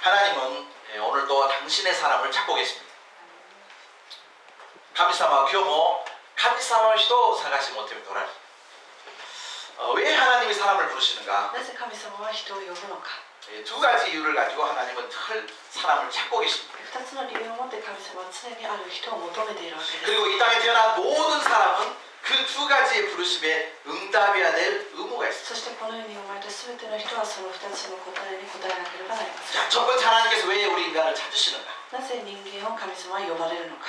하나님은 오늘도 당신의 사람을 찾고 계십니다. 神様は今日も神様の人を探し求めておられる。왜 하나님이 사람을 부르시는가? なぜ神様は人を呼ぶのか。 두 가지 이유를 가지고 하나님은 늘 사람을 찾고 계십니다. 2つの理由を持って神様は常にある人を求めているわけです。 그리고 이 땅에 태어난 모든 사람은 그 두 가지의 부르심에 응답해야 될 의무가 있습니다. そしてこの世に生まれた全ての人はその2つの答えに答えなければなりません。 자, 첫 번째 하나님께서 왜 우리 인간을 찾으시는가? なぜ人間を神様は呼ばれるのか。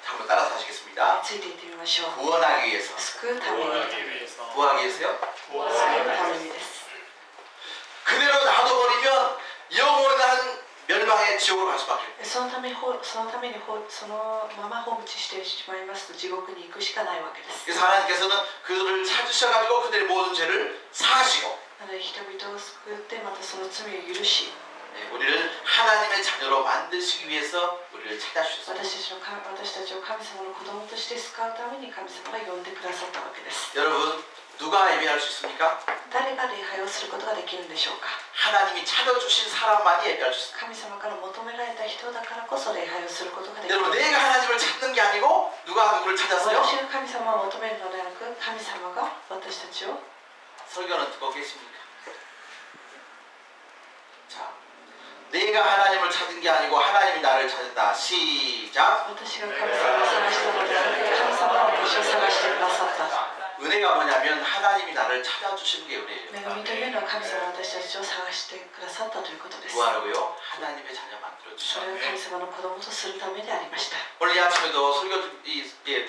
한번 따라서 하시겠습니다. ついていってみましょう。 구원하기 위해서. 救うために。 구하기 위해서요? 救うためにです。 그대로 놔둬버리면 영원한 멸망의 지옥으로 갈 수밖에 없어요. そのためにそのまま放置してしまいますと地獄に行くしかないわけです。 그래서 하나님께서는 그들을 찾으셔가지고 그들의 모든 죄를 사하시고 なので人々を救ってまたその罪を許し 우리를 하나님의 자녀로 만드시기 위해서 우리를 찾아주셨어요. 私たちを神様の子供として救うために神様が呼んでくださったわけです。 여러분 누가 예배할 수 있습니까? 誰が礼拝をすることができるんでしょうか。 하나님이 찾아주신 사람만이 예배할 수 있습니다. 神様から求められた人だからこそ礼拝をすることができる。 여러분 내가 하나님을 찾는 게 아니고 누가 누구를 찾았어요? 私が神様を求めるのではなく神様が私たちを 설교는 듣고 계십니까? 자, 내가 하나님을 찾은 게 아니고 하나님이 나를 찾았다. 시작. 私が神様を探したのではなく神様が私を探してくださった。 은혜가 뭐냐면 하나님이 나를 찾아주시는 게 은혜예요. 恵みというのは神様が私たちを探してくださったということです。 뭐하라고요? 하나님의 자녀 それ 만들어주셔요. は神様の子供とするためでありました。 오늘 이 아침에도 설교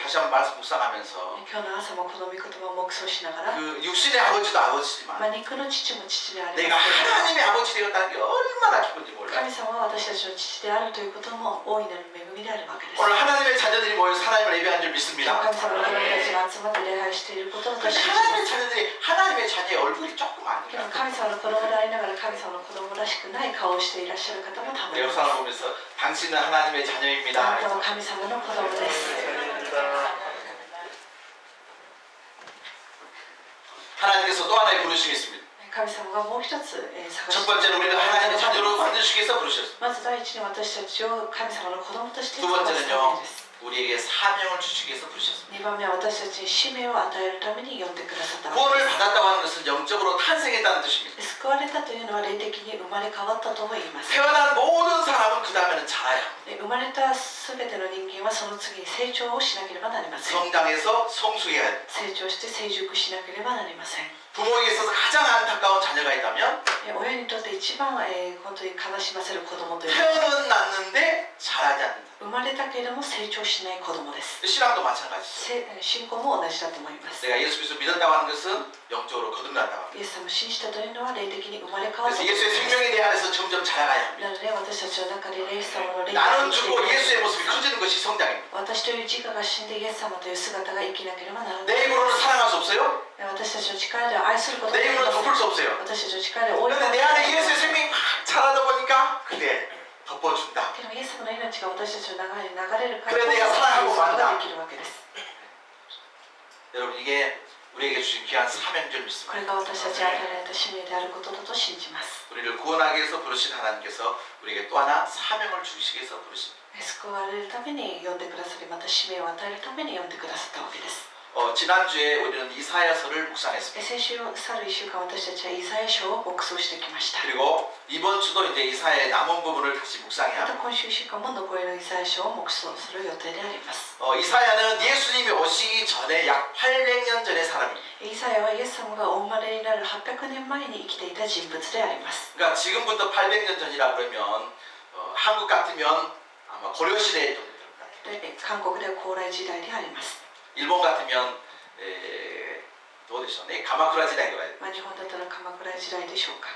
다시 한번 말씀 묵상하면서 今日の朝もこの御言葉を黙想しながら、그 육신의 아버지도 아버지지만 肉の父も父であり 내가 ますけれども 하나님의 아버지 되었다는 게 얼마나 기쁜지 몰라요. 神様は私たちの父であるということも大いなる恵みであるわけです。 오늘 하나님의 자녀들이 모여서 하나님을 예배한 줄 믿습니다. 神様の子供たちが集まって礼拝していることを信じ 하나님의 ます。 자녀들이 하나님의 자녀의 얼굴이 조금 けど 아니에요. 神様の子供でありながら神様の子供らしくない顔をしていらっしゃる方もたまにい 내 ます。 옆 사람 보면서 당신은 하나님의 あ 자녀입니다. なたは神様の子供です。 하나님께서 또 하나의 부르심이 있습니다. 神様がもう一つ探 첫 して 번째는 우리가 하나님의 자녀로 만드시기 위해서 부르셨습니다. まず第一に私たちを神様の子供として 두 使わせるため 번째는요 です。 우리에게 사명을 주시기 위해서 부르셨습니다. 2番目は私たちに使命を与えるために呼んでくださったわけ 구원을 です。 받았다고 하는 것은 영적으로 탄생했다는 뜻입니다. 救われたというのは霊的に生まれ変わったとも言います。 태어난 모든 사람은 그 다음에는 자라야 합니다. 生まれた全ての人間はその次に成長をしなければなりません。 성장해서 성숙해야 합니다. 成長して成熟しなければなりません。 부모에게 있어서 가장 안타까운 자녀가 있다면 親にとって一番本当に悲しませる子供というのは 태어는 낳는데 자라지 않는다. 生まれたけれども成長しない子供です。 신앙도 마찬가지죠. 信仰も同じだと思います。 내가 예수 그리스도 믿었다고 하는 것은 영적으로 거듭난다고 합니다. イエス様を信じたというのは霊的に生まれ変わった 그래서 という 예수의 ことです。 생명에 대하여서 점점 자라가야 합니다. なので私たちの中でイエス様の霊 나는 が生きて 죽고 いる 예수의 모습이 커지는 것이 성장입니다. 私という自我が死んでイエス様という姿が生きなければならない。 내 입으로는 사랑할 수 없어요. 私たちの力では愛することがで 내 き 입으로는 ません。 덮을 수 없어요. 私たちの力で覆い 그런데 내 안에 예수의 생명이 막 자라다 보니까 그래 덮어준다. けどイエス様の命が私たちの中に流れるから 그래 こそ 내가 愛す 사랑하고 ることが 만다. できるわけです。 여러분 이게 우리에게 주신 귀한 사명 줄 믿습니다. これが私たちに与えられた使命であることだと信じます。 우리를 구원하기 위해서 부르신 하나님께서 우리에게 또 하나 사명을 주시기 위해서 부르십니다. 救われるために呼んでくださり、また使命を与えるために呼んでくださったわけです。 지난주에 우리는 이사야서를 묵상했습니다. 先週去る1週間私たちはイザヤ書を黙想してきました。 그리고 이번 주도 이제 이사야의 남은 부분을 다시 묵상해야 また 합니다. 今週1週間も残りのイザヤ書を黙想する予定であります。 이사야는 예수님이 오시기 전에 약 800년 전의 사람입니다. イザヤはイエス様がお生まれになる800年前に生きていた人物であります。 그러니까 지금부터 800년 전이라 그러면 한국 같으면 아마 고려 시대에 좀 될 것 같아요. で韓国では高麗時代であります。 일본 같으면 どうでしょうね. 가마쿠라 시대ぐらい. 日本だったら鎌倉時代でしょうか。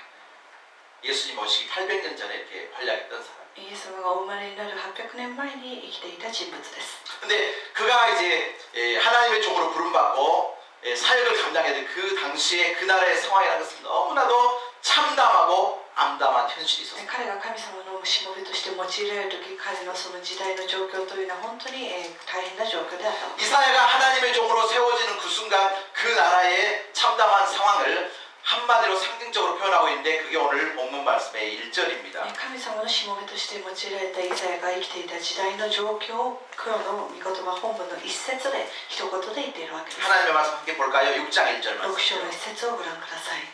예수님 오시기 800년 전에 이렇게 활약했던 사람. イエス様がお生まれになる800年前に生きていた人物です。 근데 그가 이제 하나님의 종으로 부름받고 사역을 감당해야 될 그 당시에 그 나라의 상황이라는 것은 너무나도 참담하고 암담한 현실이 있었습니다. 彼が神様のしもべとして用いられる時、彼のその時代の状況というのは本当に大変な状況であったわけです。 이사야가 하나님의 종으로 세워지는 그 순간 그 나라의 참담한 상황을 한마디로 상징적으로 표현하고 있는데 그게 오늘 본문 말씀의 1절입니다. 神様のしもべとして用いられたイザヤが生きていた時代の状況を今日の御言葉本文の一節で一言で言っているわけです。 하나님의 말씀 함께 볼까요? 6장 1절 6章 말씀. の一節をご覧ください。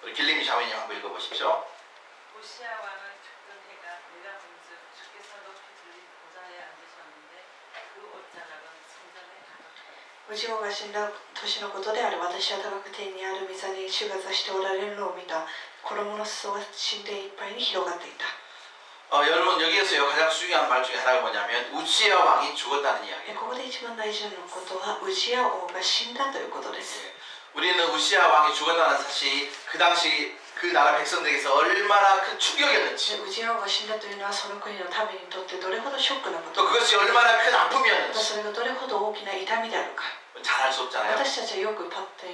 우리 길림이 자매님 한번 읽어보십시오. 오시아 왕은 죽던 해가 내가 본즉 주께서 높이 들린 보좌에 앉으셨는데 그 옷자락은 성전에 가득하다. おじおが死んだ年のことである。私は高く天にある御座に主が座しておられるのを見た。衣の裾が神殿いっぱいに広がっていた。 여러분 여기에서요 가장 중요한 말 중에 하나가 뭐냐면 우시아 왕이 죽었다는 이야기예요. ここで一番大事なことはウジヤ王が死んだということです。 우리는 우시아 왕이 죽었다는 사실이 그 당시 그 나라 백성들에게서 얼마나 큰 충격이었는지 ウジヤ王が死んだというのはその国の民にとってどれほどショックなこと 또 か、 그것이 얼마나 큰 また 아픔이었는지 それがどれほど大きな痛みであるか、 잘 알 수 없잖아요. 私たちはよくパッと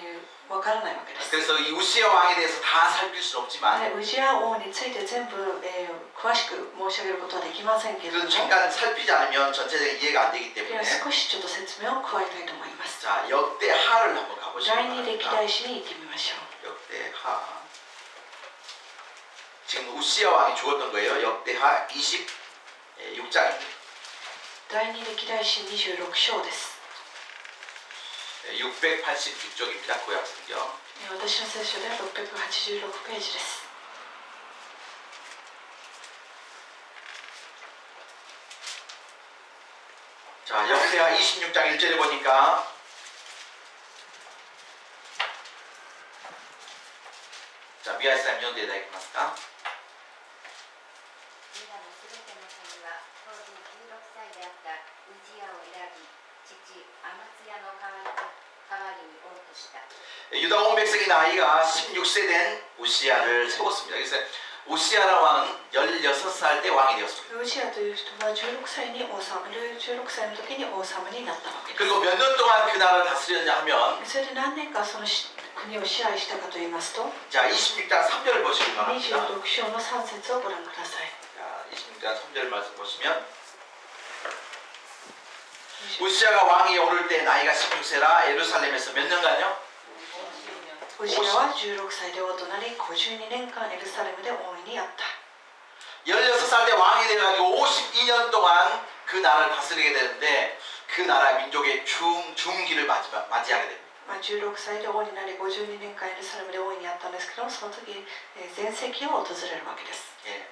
わからないわけです。 그래서 이 우시아 왕에 대해서 다 살필 수는 없지만 ウジヤ王について全部、詳しく申し上げることはできませんけれど 그래도 も、 잠깐 살피지 않으면 전체적인 이해가 안 되기 では 때문에 少しちょっと説明を加えたいと思います。 자 역대하를 한번 가보시기 第二歴 바랍니다. 代史に行ってみましょう。 역대하 지금 우시아 왕이 죽었던 거예요. 역대하 26장입니다. 第二歴代史26章です。 686쪽입니다. 구약성경. 私の聖書では686ページです。 자 역대하 26장 1절에 보니까 자 미야사님読んでいただけますか? ユダのすべての民は当時16歳であったウジヤを選び、父アマツヤの代わりに王とした。 유다 온 백성의 나이가 16세 된 우시아를 세웠습니다. 그래서 우시아라 왕은 16살 때 왕이 되었습니다. ウジヤという人は16歳に王様、16歳の時に王様になったわけです。 그리고 몇 년 동안 그 나라를 다스렸냐 하면 それで何年かその国を支配したかと言いますと、 자 26장 3절을 보시기 바랍니다. 26章の3節をご覧ください。 자 26장 3절 말씀 보시면 우시아가 왕이 오를 때 나이가 16세라 예루살렘에서 몇 년간요? ウジヤは16歳で王となり、52年間エルサレムで王位にあった。 16살 때 왕이 돼가지고 52년 동안 그 나라를 다스리게 되는데 그 나라 민족의 중기를 맞이하게 됩니다. 16歳で王になり、52年間エルサレムで王位にあったんですけども、その時全盛期を訪れるわけです。 예.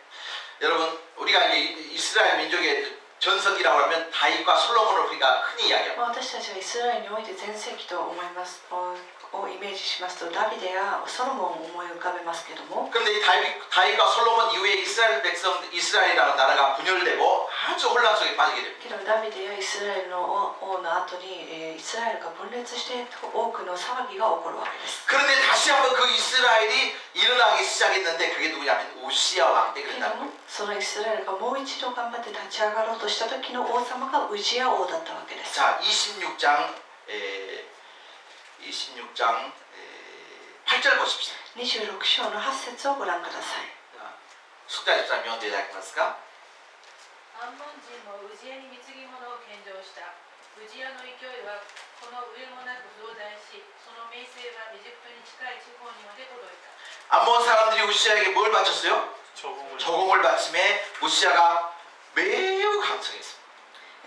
여러분 우리가 이제 이스라엘 민족의 전성기라고 하면 다윗과 솔로몬을 우리가 흔히 이야기합니다. 私たちはイスラエルにおいて全盛期と思いますをイメージしますと、ダビデやソロモンを思い浮かべますけども、 그런데 이 다윗과 솔로몬 이후에 이스라엘이라는 나라가 분열되고 아주 혼란 속에 빠지게 됩니다. けどダビデやイスラエルの王の後に、イスラエルが分裂して多くの騒ぎが起こるわけです。 그런데 다시 한번 그 이스라엘이 일어나기 시작했는데 그게 누구냐면 우시아 왕 때 けれど 그랬다는 も 거예요. そのイスラエルがもう一度頑張って立ち上がろうとした時の王様がウジヤ王だったわけです。 자 26장 8절 보십시오. 26章の8節をご覧ください。 숙자 13명読んでいただけますか? アンモン人もウジヤに貢ぎ物を献上した。ウジヤの勢いはこの上もなく増大し、その名声はエジプトに近い地方にまで届いた。 암몬 사람들이 우시아에게 뭘 바쳤어요? 저공을 바침에 우시아가 매우 강성했습니다.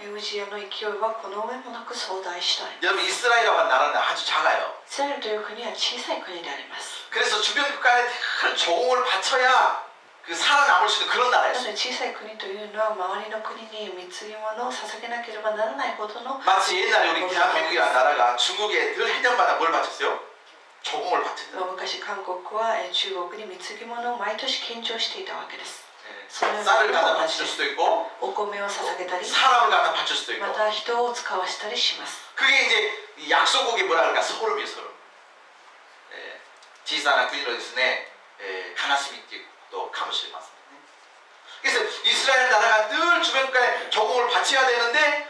ウジヤの勢いはこの上もなく壮大したい。 여러분 이스라엘이라고 하는 나라는 아주 작아요. イスラエルという国は小さい国であります。 그래서 주변 국가에 큰 저공을 바쳐야 그 살아남을 수 있는 그런 なの 나라였어요. で小さい国というのは周りの国に貢ぎ物を捧げなければならないほどの 마치 옛날에 우리 대한민국이라는 나라가 중국에 늘 해년마다 뭘 바쳤어요? 저공을 바쳤다. 昔韓国は中国に貢ぎ物を毎年献上していたわけです。 쌀을 갖다 바칠 수도 있고 お米を捧げたり、 사람을 갖다 바칠 수도 있고 また人を使わしたりします。 그게 이제 약소국이 뭐라 그럴까 소름이에요 소름. 지사나 군인으로 됐으네 가나심이 또 가무실맞습니다. 그래서 이스라엘 나라가 늘 주변 국가에 저공을 바쳐야 되는데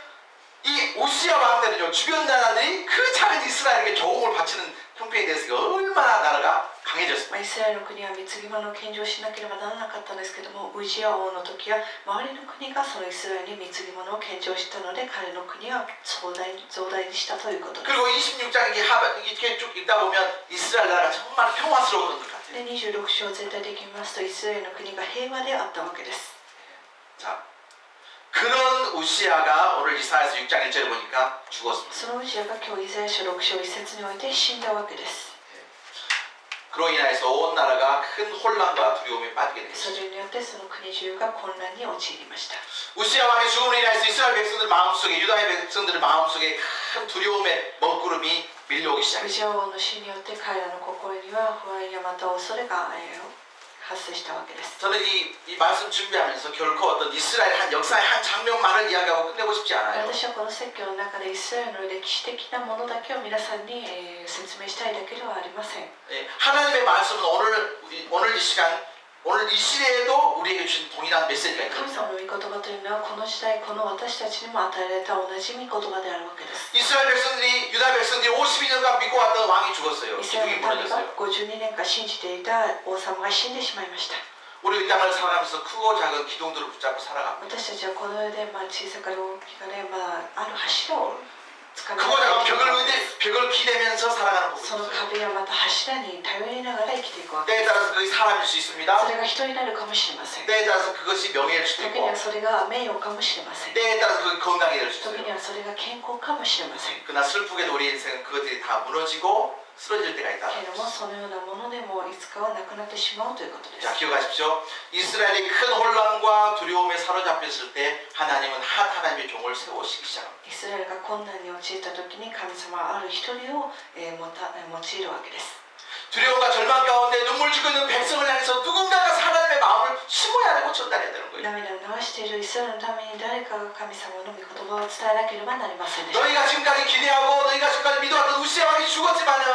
이 우시아 왕 때는요 주변 나라들이 그 작은 이스라엘에게 저공을 바치는 형편에 대해서 얼마나 나라가 강해졌습니다. イスラエルの国は貢ぎ物を献上しなければならなかったんですけども、ウジア王の時は周りの国がそのイスラエルに貢ぎ物を献上したので、彼の国は増大にしたということです。 그리고 26장 이렇게 쭉 읽다 보면 이스라엘 나라가 정말 평화스러웠던 것 같아요. で26章全体的に見ますとイスラエルの国が平和であったわけです。 자, 그런 우시아가 오늘 이사야서 6장 1절에 보니까 죽었습니다. そのウジアが今日イザヤ書6章1節において死んだわけです。 그로 인하여서 온 나라가 큰 혼란과 두려움에 빠지게 된 そ 것이죠. れによってその国中が混乱に陥りました。 우시아 왕의 죽음으로 인하여서 이스라엘 백성들 마음속에 유다의 백성들의 마음속에 큰 두려움의 먹구름이 밀려오기 ウ 시작했어요. ジア王の死によって彼らの心には不安やまた恐れが発生したわけです。 저는 이 말씀 준비하면서 결코 어떤 이스라엘 한 역사의 한 장면만을 이야기하고 끝내고 싶지 않아요. 私はこの説教の中でイスラエルの歴史的なものだけを皆さんに、説明したいだけではありません。 예, 하나님의 말씀은 오늘 이 시간, 오늘 이 시대에도 우리에게 주신 동일한 메시지가 神 있거든요. 様の御言葉というのはこの時代この私たちにも与えられた同じ御言葉であるわけです。 이스라엘 백성들이 유다 백성들이 52년간 믿고 왔던 왕이 죽었어요. イスラエ 기둥이 ルの民が 무너졌어요. 52年間信じていた王様が死んでしまいました。 우리 이 땅을 살아가면서 크고 작은 기둥들을 붙잡고 살아갑니다. 私たちはこの世で小さかれ大きかれ、ある柱を掴み 크고 작은 벽을 기대면서 살아가는 その 부분이 있어요. 壁やまた柱に頼りながら生きていくわけ 때에 で 따라서 그것이 사람일 수 す。 있습니다. それが人になるかもしれません。 때에 따라서 그것이 명예일 수도 時に 있고 はそれが名誉かもしれません。 때에 따라서 그게 건강이 될 수 時 있어요. にはそれが健康かもしれません。 그러나 슬프게도 우리 인생은 그것들이 다 무너지고 쓰러질 때가 있다. けれどもそのようなものでもいつかはなくなってしまうということです。 자, 기억하십시오. 이스라엘이 큰 혼란과 두려움에 사로잡혔을 때 하나님은 한 하나님의 종을 세우시기 시작합니다. イスラエルが困難に陥った時に神様はある一人を用いるわけです。 두려움과 절망 가운데 눈물 주고 있는 백성을 향해서 누군가가 하나님의 마음을 심어야 되고 전달해야 되는 거예요. 涙を流しているイスラエルのために誰かが神様の御言葉を伝えなければなりませんでした。 너희가 지금까지 기대하고 너희가 지금까지 믿어왔던 우시아 왕이 죽었지만은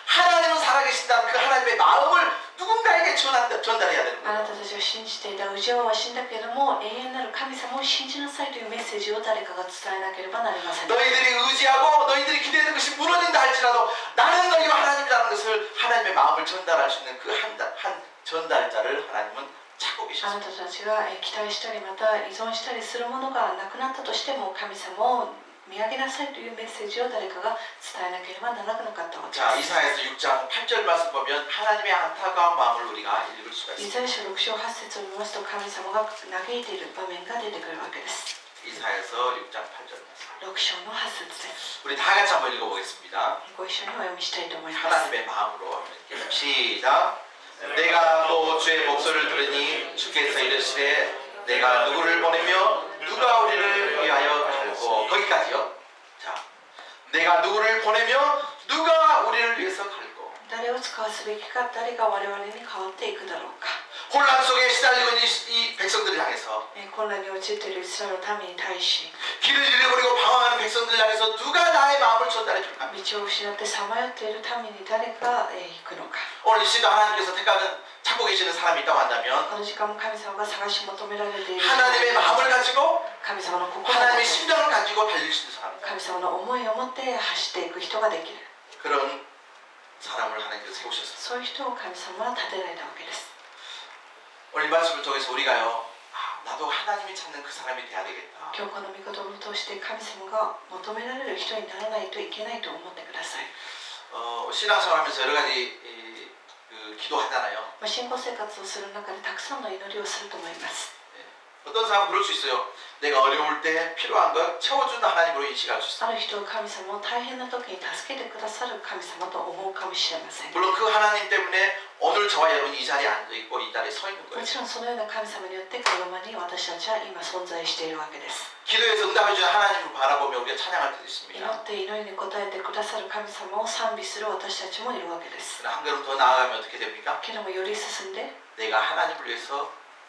하나님은 살아계신다는 그 하나님의 마음을 누군가에게 전달해야 되는 あ 거예요. なたたちが信じていたウジア王は死んだけれども永遠なる神様を信じなさいというメッセージを誰かが伝えなければなりません。 너희들이 의지하고 너희들이 기대했던 것이 무너진다 할지라도 나는 너희와 하나님이라는 것을 하나님의 마음을 전달할 수 있는 그 한 전달자를 하나님은 찾고 あな 계셨습니다. たたちが期待したりまた依存したりするものがなくなったとしても神様を見上げなさいというメッセージを誰かが伝えなければならなかったわけ 자, です。 이사야서 6장 8절 말씀 보면 하나님의 안타까운 마음을 우리가 읽을 수가 イ 있습니다. ザヤ書6章8節を見ますと神様が嘆いている場面が出てくるわけです。 이사야서 6장 8절 말씀. 6章の8節です。 우리 다 같이 한번 읽어보겠습니다. ご一緒にお読みしたいと思います。 하나님의 마음으로 시작. 내가 또 주의 목소리를 들으니 주께서 이르시되 내가 누구를 보내며 누가 우리를 위하여 갈고 거기까지요. 자, 내가 누구를 보내며 누가 우리를 위해서 갈고 誰を使わすべきか、誰が我々に代わっていくだろうか。 혼란 속에 시달리고 있는 이 백성들을 향해서 混乱に陥っているイスラエルの民に対し 길을 잃어버리고 방황하는 백성들을 향해서 누가 나의 마음을 전달해 줄까? 道を失ってさまよっている民に誰が行くのか。 오늘 이 시간 하나님께서 찾고 계시는 사람이 있다고 한다면 この時間も神様が探し求められている 하나님의 마음을 가지고 神様の心を 하나님의 심장을 가지고 달릴 수 있는 사람 神様の思いを持って走っていく人ができる。 그런 사람을 하나님께서 세우셨습니다. そういう人を神様は立てられたわけです。 오늘 이 말씀을 통해서 우리가요, 나도 하나님이 찾는 그 사람이 돼야 되겠다. 今日この御言葉を通して神様が求められる人にならないといけないと思ってください。 신앙생활하면서 여러 가지 기도하잖아요. 信仰生活をする中でたくさんの祈りをすると思います。 어떤 사람은 그럴 수 있어요. 내가 어려울 때 필요한 것 채워주는 하나님으로 인식할 수 있어요. ある人は神様を大変な時に助けてくださる神様と思うかもしれません。 물론 그 하나님 때문에 오늘 저와 여러분이 이 자리에 앉아있고 이 자리에 서 있는 も 거예요. ちろんそのような神様によってこのままに私たちは今存在しているわけです。 기도에서 응답해주는 하나님을 바라보며 우리가 찬양할 때도 祈 있습니다. って祈りに応えてくださる神様を賛美する私たちもいるわけです。 그러나 한 걸음 더 나아가면 어떻게 됩니까? けどもより進んで 내가 하나님을 위해서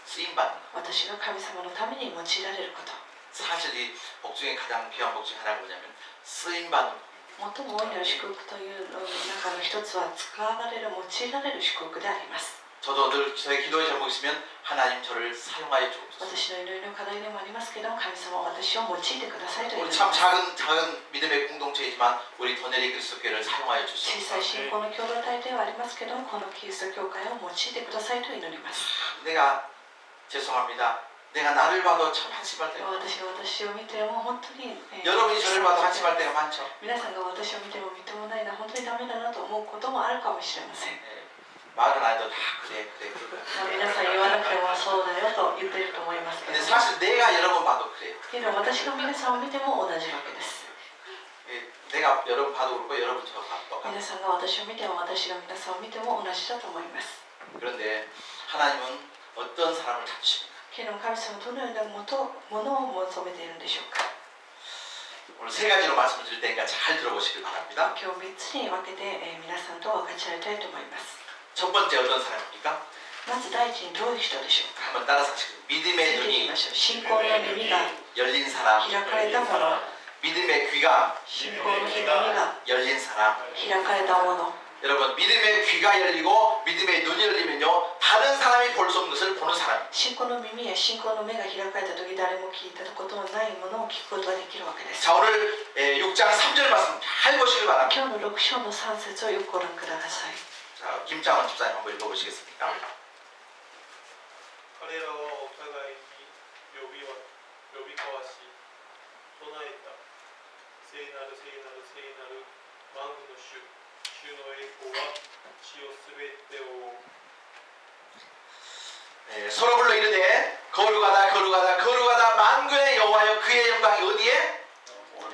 쓰임받는 것. 私が神様のために用いられること。 사실 이 복 중에 가장 귀한 복 중에 하나가 뭐냐면 쓰임받는 복. 最も大いなる祝福という中の一つは使われる用いられる祝福であります。 저도 늘 저의 기도의 제목이 있으면 하나님 저를 사용하여 주옵소서. 私の祈りの課題でもありますけど、神様は私を用いてくださいという 우리 참 작은 믿음의 공동체이지만 우리 도네리 그리스도교회를 사용하여 小 주시옵소서. さい信仰の共同体ではありますけど、このキリスト教会を用いてくださいと祈ります。 내가 죄송합니다. 내가 나를 봐도 참 한심할 때가 私が私を見ても本当に、 여러분이 저를 봐도 한심할 때가 많죠. 皆さんが私を見てもみっともないな、本当にダメだなと思うこともあるかもしれません。 네. 말은 안 해도 다 그래. 皆さん言わなくてもそうだよと言っていると思いますけ 근데 ど、 사실 내가 여러분 봐도 그래요. けど私が皆さんを見ても同じわけです。 예, 내가 여러분 봐도 그렇고 여러분 저 봐도 皆 똑같아요. さんが私を見ても私が皆さんを見ても同じだと思います。 그런데 하나님은 어떤 사람을 찾으십니까? けれど神様はどのようなものを求めているんでしょうか。 오늘 세 가지로 말씀을 드릴 테니까 잘 들어보시길 바랍니다. 今日3つに分けて、皆さんと分かち合いたいと思います。 첫 번째 어떤 사람입니까? まず第一にどういう人でしょうか。 한번 따라서 하시겠습니다. 聞 믿음의 いてみ 눈이 ましょう。信仰の耳が 열린 사람, 開かれたもの、 믿음의 귀가 信仰の耳が 열린 사람. 開かれたもの。 여러분 믿음의 귀가 열리고 믿음의 눈이 열리면요 다른 사람이 볼 수 없는 것을 보는 사람. 信仰の耳や信仰の目が開かれた時、誰も聞いたことのないものを聞くことができるわけです。 자 오늘 6장 3절 말씀 잘 보시길 바랍니다. 今日の6章の3節をよくご覧ください。 자 김창원 집사님 한번 읽어보시겠습니까? 彼らはお互いに呼び交わし唱えた聖なる聖なる聖なる万軍の主の栄光は地をすべてを覆う 네, 서로 불러 이르되 거룩하다 거룩하다 거룩하다 만군의 여호와여 그의 영광이 어디에?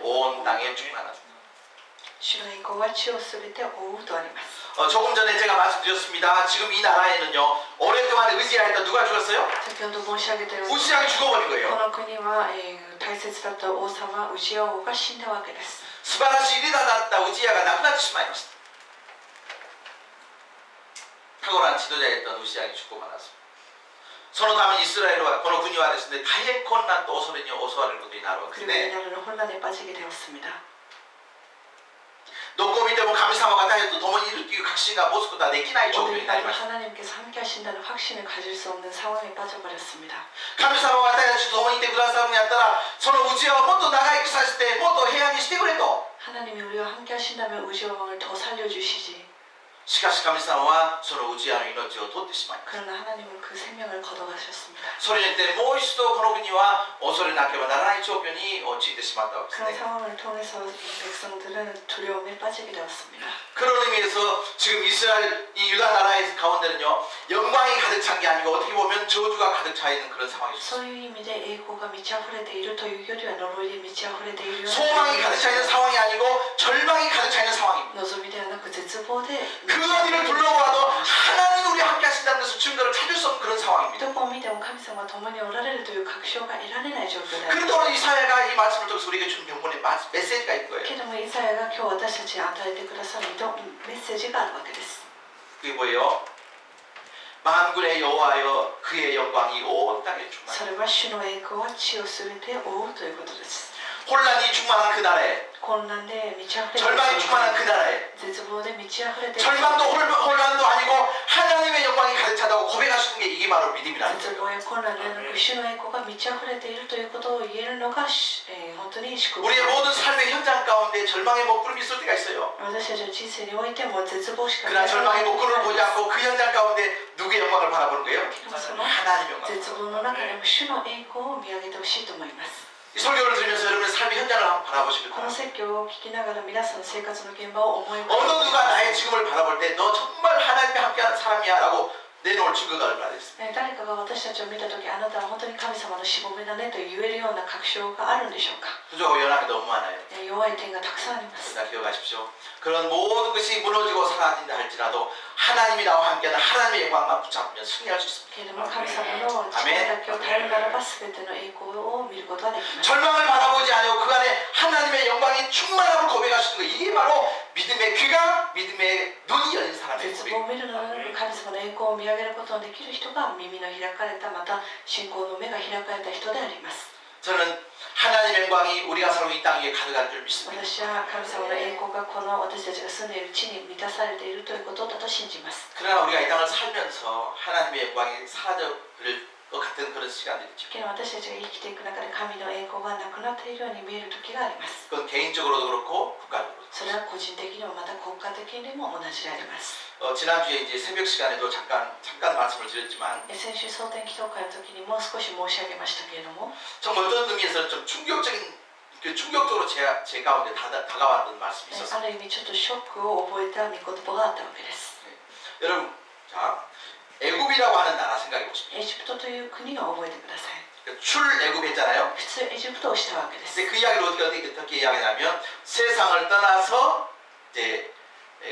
온 땅에 충만하다. 主の栄光は地をすべて覆うとあります。 조금 전에 제가 말씀드렸습니다. 지금 이 나라에는요 오랫동안 의지하였던 누가 죽었어요? 先ほど申し上げたように、 우시장이 죽어버린 こ 거예요. の国は、大切だった王様ウジヤ王が死んだわけです。 스바라시 리다다った 우지야가 亡くなってしまいました. 탁월한 지도자였던 우시장이 죽고 말았습니다. そのためにイスラエルはこの国はですね大変困難と恐れわれることになるわけです 그리고 이 ね. 나라는 혼란에 빠지게 되었습니다. どこを見ても神様が誰と共にいるという確信が持つことはできない状況 어딜 になり 가도 ました. 하나님께서 함께 하신다는 확신을 가질 수 없는 상황에 빠져버렸습니다. 神様が私たちと共にいてくださるんやったらそのうちをもっと長生きさせてもっと平安にしてくれと. 하나님이 우리와 함께 하신다면 우주의 왕을 더 살려주시지. しかし神様はそのうちの命を取ってしまいました. 그러나 하나님은 그 생명을 걷어가셨습니다. それによってもう一度この国は恐れなければならない状況に陥ってしまったわけです 그런 ね. 상황을 통해서 백성들은 두려움에 빠지게 되었습니다. 그런 의미에서 지금 이스라엘 이 유다 나라의 가운데는요 영광이 가득 찬 게 아니고 어떻게 보면 저주가 가득 차 있는 그런 상황이 있습니다. そういう意味で栄光が満ち溢れているというよりは呪いで満ち溢れているような 소망이 가득 차 있는 상황이 아니고 절망이 가득 차 있는 상황입니다. 望みではなく絶望で 그 어디를 둘러보아도 하나님 우리 함께 하신다는 것을 증거를 찾을 수 없는 그런 상황입니다. どこを見ても神様は共におられるという確証が得られない状況であり 그런데 ます 오늘 이사야가 이 말씀을 통해서 우리에게 주는 병문의 메시지가 있는 거예요. けどもイザヤが今日私たちに与えてくださるメッセージがあるわけです。 그게 뭐예요? 만군의 여호와여 그의 영광이 온 땅에 そ 충만하다. れは主の栄光は地をすべて覆うということです。 혼란이 충만한 그 나라에 混乱で満ち溢れている 절망이 충만한 그 나라에 絶望で満ち溢れている 절망도 혼란도 아니고 하나님의 영광이 가득 차다고 고백할 수 있는 게 이게 바로 믿음이라는 絶 거예요. 望や混乱ではなく主の栄光が満ち溢れているということを言えるのが、本当に祝福 우리의 모든 삶의 현장 가운데 절망의 먹구름이 있을 때가 있어요. 私たちの人生においても絶望しか 그러나 절망의 먹구름을 보지 않고 그 현장 가운데 누구의 영광을 바라보는 거예요? その 하나님의 영광. 絶望の中でも主の栄光を見上げてほしいと思います。 이 설교를 들으면서 여러분의 삶의 현장을 한번 바라보시길 この 바랍니다. 説教を聞きながら皆さんの生活の現場を思い浮か 어느 べて 누가 나의 지금을 바라볼 때 너 정말 하나님과 함께하는 사람이야 라고 내놓을 증거가 얼마나 있습니다. 誰かが私たちを見たとき、あなたは本当に神様のしもべだねと言えるような確証があるんでしょうか。 부족하고 연약한 게 너무 많아요. 弱い点がたくさんあります。 그러나 기억하십시오. 그런 모든 것이 무너지고 사라진다 할지라도 하나님이 나와 함께하는 하나님의 영광만 붙잡으면 승리할 수 있습니다. けれども神様の力だけを頼るならば全ての栄光を見ることができます。 절망을 바라보지 않고 그 안에 하나님의 영광이 충만함을 고백할 수 있는 것 이게 바로 믿음의 귀가 믿음의 눈이 열린 사람의 絶 고백. 望を見るなら神様の栄光を見上げることのできる人が耳の開かれた、また信仰の目が開かれた人であります。 저는 하나님의 영광이 우리가 살고 이 땅 위에 가득한 줄 믿습니다. 私は神様の栄光がこの私たちが住んでいる地に満たされているということだと信じます。 그러나 우리가 이 땅을 살면서 하나님의 영광이 사라져버릴 것 같은 그런 시간들이죠. けど私たちが生きていく中で神の栄光がなくなっているように見える時があります。 그건 개인적으로도 그렇고 국가적으로도. それは個人的にもまた国家的にも同じであります。 지난주에 이제 새벽 시간에도 잠깐 말씀을 드렸지만 先週蒼天祈祷会の時にもう少し申し上げましたけれども、 정말 어떤 의미에서는 좀 충격적으로 제 가운데 다가왔던 말씀이 あ 있었어요. る意味ちょっとショックを覚えた御言葉があったわけです。 여러분, 자 애굽이라고 하는 나라 생각해 보십시오. エジプトという国を覚えてください。 출애굽했잖아요. 普通エジプトをしたわけです。 근데 그 이야기를 어떻게 이야기하냐면 세상을 떠나서 이제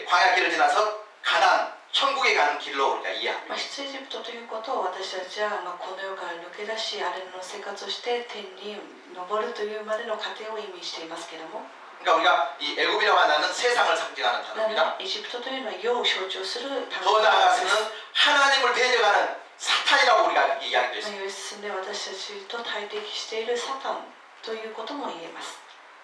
광야길을 지나서 가나안 천국에 가는 길로 우리가 이해합니다. 出エジプトということを私たちはこの世から抜け出し、あれの生活をして天に昇るというまでの過程を意味していますけれども、 그러니까 우리가 이 애굽이라고 하는 세상을 상징하는 단어입니다. エジプトというのは世を象徴する単 더 語です。 나아가서는 하나님을 대적하는 사탄이라고 우리가 그렇게 이야기도 했습니다. 世に進んで私たちと対敵しているサタンということも言えます。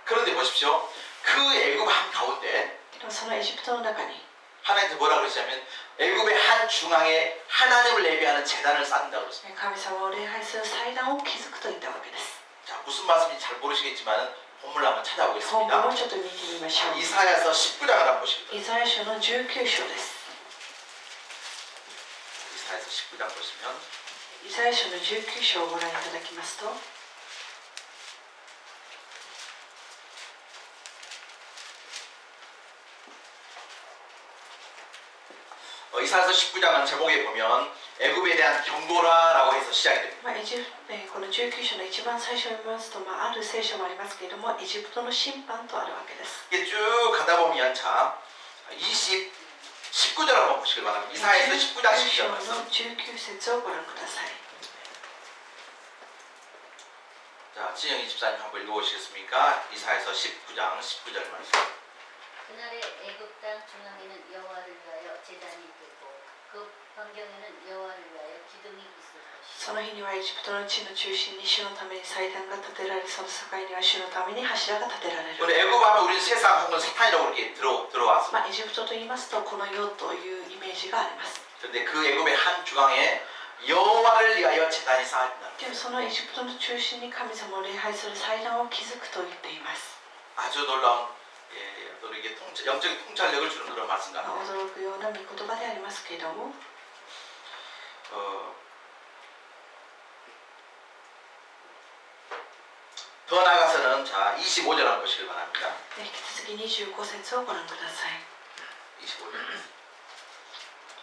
그런데 보십시오. 그 애굽 한 가운데 そのエジプトの中に 하나님께서 뭐라고 그러시냐면 애굽의 한 중앙에 하나님을 예배하는 제단을 쌓는다고 그랬습니다. 神様を礼拝する祭壇を築くと言ったわけです。 자, 무슨 말씀인지 잘 모르시겠지만 본문을 한번 本文 찾아보겠습니다. をちょっと見てみましょう。 이사야서 19장을 한번 보시겠습니다. イザヤ書の19章です。 이사야서 19장 보시면 イザヤ書の19章をご覧いただきますと、 이사야서 19장은 제목에 보면 애굽에 대한 경고라라고 해서 시작이 됩니다. この19章の一番最初を見ますと、ある聖書もありますけれども、エジプトの審判とあるわけです。 이게 쭉 가다 보면 자 19절 한번 보시길 바랍니다. 이사야서 19장 19章 10절 の 말씀. 19節をご覧ください。 자, 진영이 집사님 한번 읽어보시겠습니까? 이사야서 19장 19절 말씀. 그날의 애굽 땅 중앙에는 여호와를 위하여 제단이 있겠고 그 반경에는 여호와를 위하여 기둥이 있을 것이다. その日にはエジプトの地の中心に主のために祭壇が建てられ、その境には主のために柱が建てられる。 오늘 애굽하면 우리는 세상 혹은 사탄이라고 이렇게 들어왔습니다. エジプトと言いますと、この世というイメージがあります。 그런데 그 애굽의 한 중앙에 여호와를 위하여 제단이 쌓아진다. でもそのエジプトの中心に神様を礼拝する祭壇を築くと言っています。 아주 놀라운 또 이게 영적인 통찰력을 주는 그런 말씀 같아요. 驚くような御言葉でありますけれども、 더 나아가서는 자 25절 한번 보시길 바랍니다. 引き続き25節をご覧ください。 25절.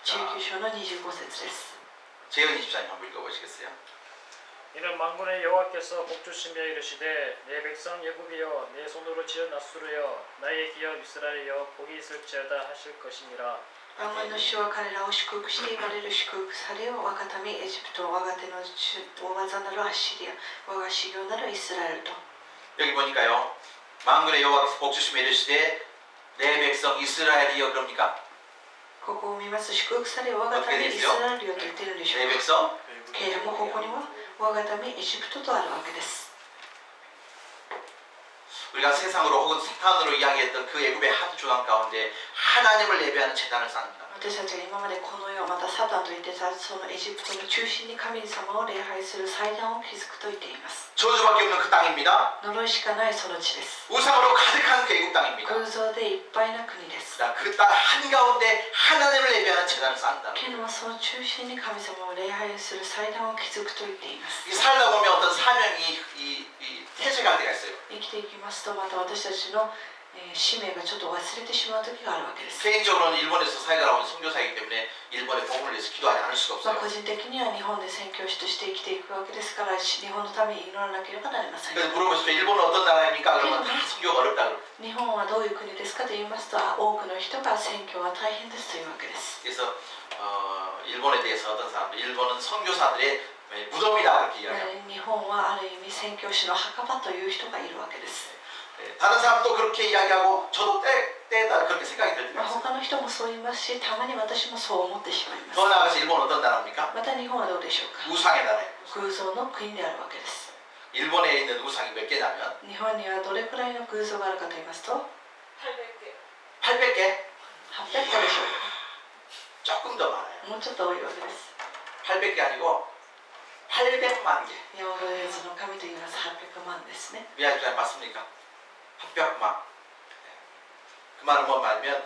19章の25節です。 재현이 집사님 한번 읽어보시겠어요? 이는 만군의 여호와께서 복주시며 이르시되 내 백성 애굽이여 내 손으로 지은 나수르여 나의 기업 이스라엘여 복이 있을지어다 하실 것이니라. 万軍の主は彼らを祝福して言われる祝福されよ。我が民エジプト、我が手の大技なるアッシリア、我が修行なるイスラエルと。 여기 보니까요. 만군의 여호와께서 복주시며 이르시되 내 백성 이스라엘이여 그럽니까? ここを見ます祝福されよ。我が民イスラエルよと言っているでしょ 내 うか。 백성 けれどもここには我が民エジプトとあるわけです。 우리가 세상으로 혹은 사탄으로 이야기했던 그 애굽의 한 중앙 가운데 하나님을 예배하는 제단을 쌓는다. 私たちが今までこの世またサタンと言ってたそのエジプトの中心に神様を礼拝する祭壇を築くと言っています。 저주밖에 없는 그 땅입니다. 呪いしかないその地です。 우상으로 가득한 그 애굽 땅입니다. 偶像でいっぱいな国です。 그 땅 한가운데 하나님을 예배하는 제단을 쌓는다. けれどもその中心に神様を礼拝する祭壇を築くと言っています。 이 살다 보면 어떤 사명이 태세갈 때가 있어요. 生きていきますとまた私たちの使命がちょっと忘れてしまう時があるわけです。 개인적으로는 일본에서 사회가 온 선교사이기 때문에 일본의 복음을 위해서 기도하지 않을 수가 個 없어요. 人的には日本で宣教師として生きていくわけですから日本のために祈らなければなりません。 그래서 물어보시면 일본은 어떤 나라입니까? 그러면 다 선교가 어렵다 그래요. 日本はどういう国ですかと言いますと多くの人が宣教は大変ですというわけです。 그래서 일본에 대해서 어떤 사람들 일본은 선교사들의 무덤이다 그렇게 이야기합니다. 日本はある意味宣教師の墓場という人がいるわけです。 다른 사람도 그렇게 이야기하고 저도 때다 그렇게 생각이 들 때가 있어요. 他の人もそう言いますし、たまに私もそう思ってしまいます。 더 나아가서 일본은 어떤 나라입니까? また日本はどうでしょうか。 우상의 나라예요. 偶像の国であるわけです。 일본에 있는 우상이 몇 개냐면 日本にはどれくらいの偶像があるかと言いますと 800개? 800個でしょう 조금 더 많아요. か。もうちょっと多いわけです。 800개 아니고 800만 개. ヤオベズの神と言います800万ですね。 미야지가 맞습니까? 800만. 그 말은 뭐 말이면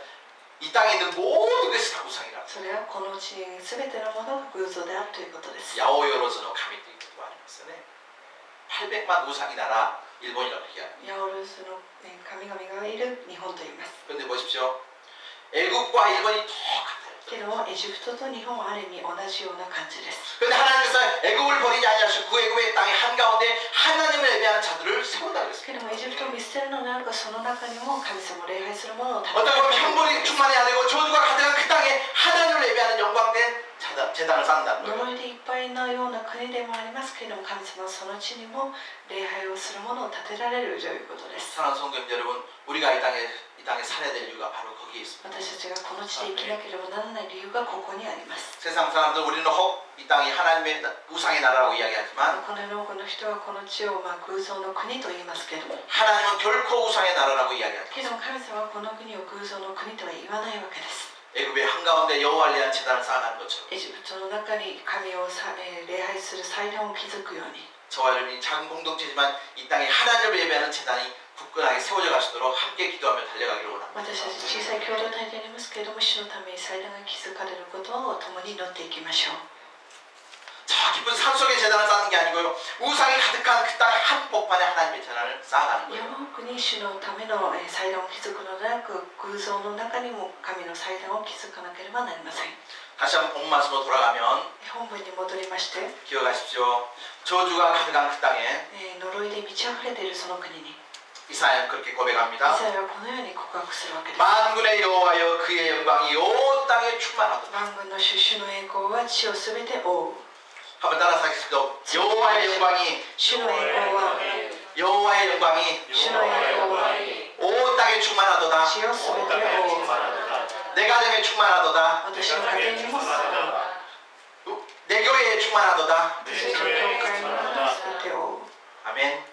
이 땅에 있는 모든 것이 다 우상이라. それはこの地に全てのものが偶像であるということです。 야오요로즈노 카미ということがありますよね. 800만 우상이 나라 일본이라고 얘기합니다. ヤオルズの神々がいる日本と言います。 그런데 보십시오. 애국과 일본이 똑같아요. けどもエジプトと日本はある意味同じような感じです。 그런데 하나님께서 애국을 버리지 아니하시고 그 애국의 땅의 한가운데 하나님을 예배하는 자들을 세운다고 했습니다. けどもエジプトを見捨てるのであるがその中にも神様を礼拝する者を立て 어떤 보면 편벌이 충만이 안 되고 저주가 가득한 그 땅에 하나님을 예배하는 영광된 재단을 쌓는다는 거예요. 呪いでいっぱいのような国でもありますけれども神様はその地にも礼拝をする者を立てられるということです。 사랑하는 성도님 여러분, 우리가 이 땅에 살아야 될 이유가 바로 거기에 있습니다. 私たちがこの地で生きなければならない理由がここにあります。 세상 사람들 우리는 혹 이 땅이 하나님의 우상의 나라라고 이야기하지만 この世の多くの人はこの地を偶像の国と言いますけれども 하나님은 결코 우상의 나라라고 け 이야기하지 ども神様はこの国を偶像の国とは言わないわけです。 애굽의 한가운데 여호와를 위한 제단을 쌓아가는 것처럼 エジプトの中に神を礼拝する祭壇を築くように 저와 여러분이 작은 공동체지만 이 땅에 하나님을 예배하는 제단이 굳건하게 세워져 가시도록 함께 기도하며 달려가기를 원합니다. 私たち小さい共同体でありますけれども主のために祭壇が築かれることを共に祈っていきましょう。 저 깊은 산속에 제단을 쌓는 게 아니고요. 우상이 가득한 그 땅 한복판에 하나님의 제단을 쌓아가는 거예요. 山奥に主のための祭壇を築くのでなく偶像の中にも神の祭壇を築かなければなりません。 다시 한번 본 말씀으로 돌아가면 本文に戻りまして 기억하십시오. 저주가 가득한 그 땅에 呪いで満ち溢れているその国に 이사야는 그렇게 イ 고백합니다. サヤはこのように告白するわけです。 만군의 여호와여 그의 영광이 온 땅에 충만하도다. 万軍の主主の栄光は地をすべて覆う。 한번 따라서 하겠습니다. 여호와의 영광이 主の栄光は 여호와의 영광이 主の栄光は 온 땅에 충만하도다. 地をすべて覆う。 내 가정에 충만하도다. 私の家庭にも 내 교회에 충만하도다. 私の教会にもすべて覆う。 아멘.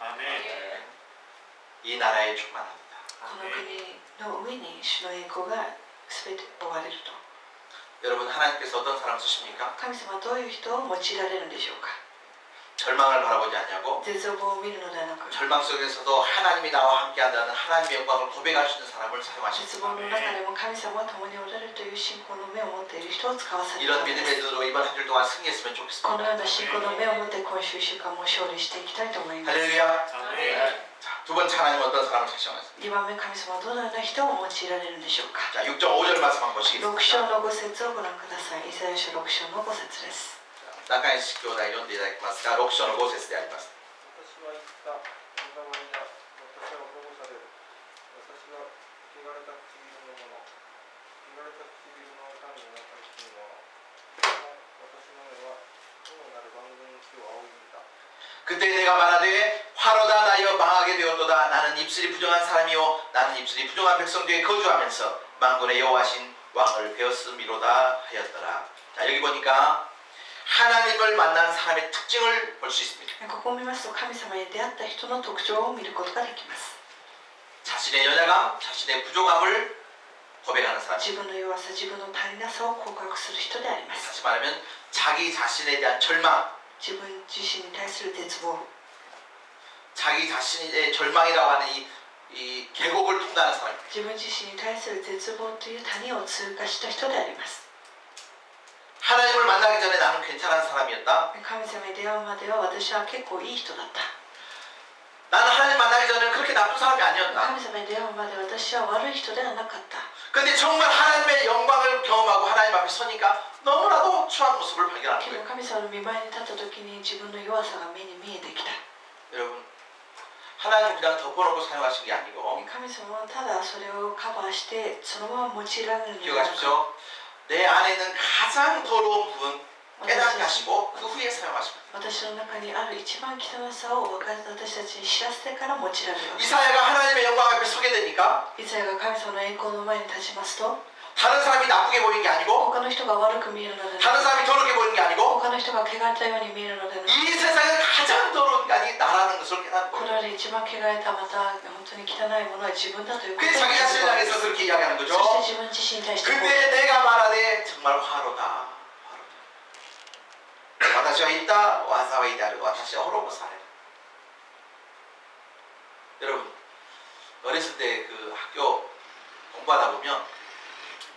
이 나라에 충만하도다. この国の上に主の栄光がすべて覆われると。 여러분 하나님께서 어떤 사람 쓰십니까? 神様はどういう人を用いられるんでしょうか。 절망을 바라보지 않냐고? 絶望を見るのではなく 절망 속에서도 하나님이 나와 함께한다는 하나님의 영광을 고백할 수 있는 사람을 絶 사용하십니다. 望の中でも神様は共におられるという信仰の目を持っている人を使わされる 이런 わけで 믿음의 す。 눈으로 이번 한 주 동안 승리했으면 こ 좋겠습니다. のような信仰の目を持って今週1週間も勝利していきたいと思います。 할렐루야. 자, 두 번째 하나님은 어떤 사람을 택정하셨습니까? 2番目、神様はどのような人を用いられるんでしょうか。 자, 6.5절 말씀 한번 6 보시겠습니다. 章の5節をご覧ください。イザヤ書6章の5節です。 中西兄弟読んでいただきますが、6章の5節であります。私は言った。おざまりだ。私は保護される。私は汚れた唇のもの。汚れた唇の民の中に住むもの。私の目は主なる万軍の地を仰ぎ見た。 그때 내가 말하되 화로다 나여 망하게 되었도다. 나는 입술이 부정한 사람이요 나는 입술이 부정한 백성 중에 거주하면서 만군의 여호와신 왕을 배웠음이로다 하였더라. 자, 여기 보니까 하나님을 만난 사람의 특징을 볼 수 있습니다. ここを見ますと神様に出会った人の特徴を見ることができます。 자신의 연약함, 자신의 부족함을 고백하는 사람. 自分の弱さ、自分の足りなさを告白する人であります。 다시 말하면 자기 자신에 대한 절망, 自分自身に対する絶望、 자기 자신의 절망이라고 하는 이 계곡을 통과하는 사람. 自分自身に対する絶望という谷を通過した人であります。 하나님을 만나기 전에 나는 괜찮은 사람이었다. 神様に出会うまでは私は結構いい人だった。 나는 하나님 만나기 전에는 그렇게 나쁜 사람이 아니었다. 神様に出会うまで私は悪い人ではなかった。 근데 정말 하나님의 영광을 경험하고 하나님 앞에 서니까 너무나도 추한 모습을 발견하는 けど 거예요. 神様の見舞いに立った時に自分の弱さが目に見えてきた。 여러분, 하나님 그냥 덮어놓고 사용하신 게 아니고 神様はただそれをカバーしてそのまま用いられるのではなく 기억하십시오. 내 안에 있는 가장 더러운 부분 깨닫게 하시고 그 후에 사용하십니다. 私の中にある一番汚さを私たちに知らせてから用いられるわけです。 이사야가 하나님의 영광 앞에 서게 되니까 イザヤが神様の栄光の前に立ちますと 다른 사람이 나쁘게 보이는 게 아니고 他の人が悪く見えるので 다른 なく 사람이 더럽게 보이는 게 아니고 他の人が汚れたように見えるのでなく 이 세상에 가장 더러운 인간이 나라는 것을 깨닫는 こ 거예요. れより一番汚れたまた本当に汚いものは自分だということ 그게 を 자기 気づ 자신을 くわけで 향해서 す 그렇게 이야기하는 そ 거죠. して自分自身に対してこう 그때 내가 말하되 정말 화로다. 私は言った災いである私は滅ぼされる 여러분 어렸을 때 그 학교 공부하다 보면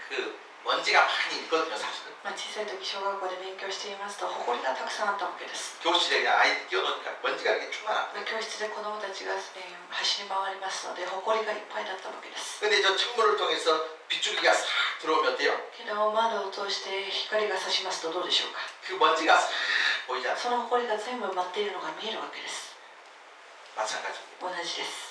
그 먼지가 많이 있거든요 사실은 まあ小さい時小学校で勉強していますと埃がたくさんあったわけです 교실에 그냥 아이들 끼워놓으니까 먼지가 이렇게 충만한 거예요. 教室で子どもたちが、走り回りますので埃がいっぱいだったわけです 근데 저 창문을 통해서 빗줄기가 싹 들어오면 어때요? けど窓を通して光が差しますとどうでしょうか 그 먼지가 싹 보이지 않아요? その埃が全部舞っているのが見えるわけです 마찬가지입니다. 同じです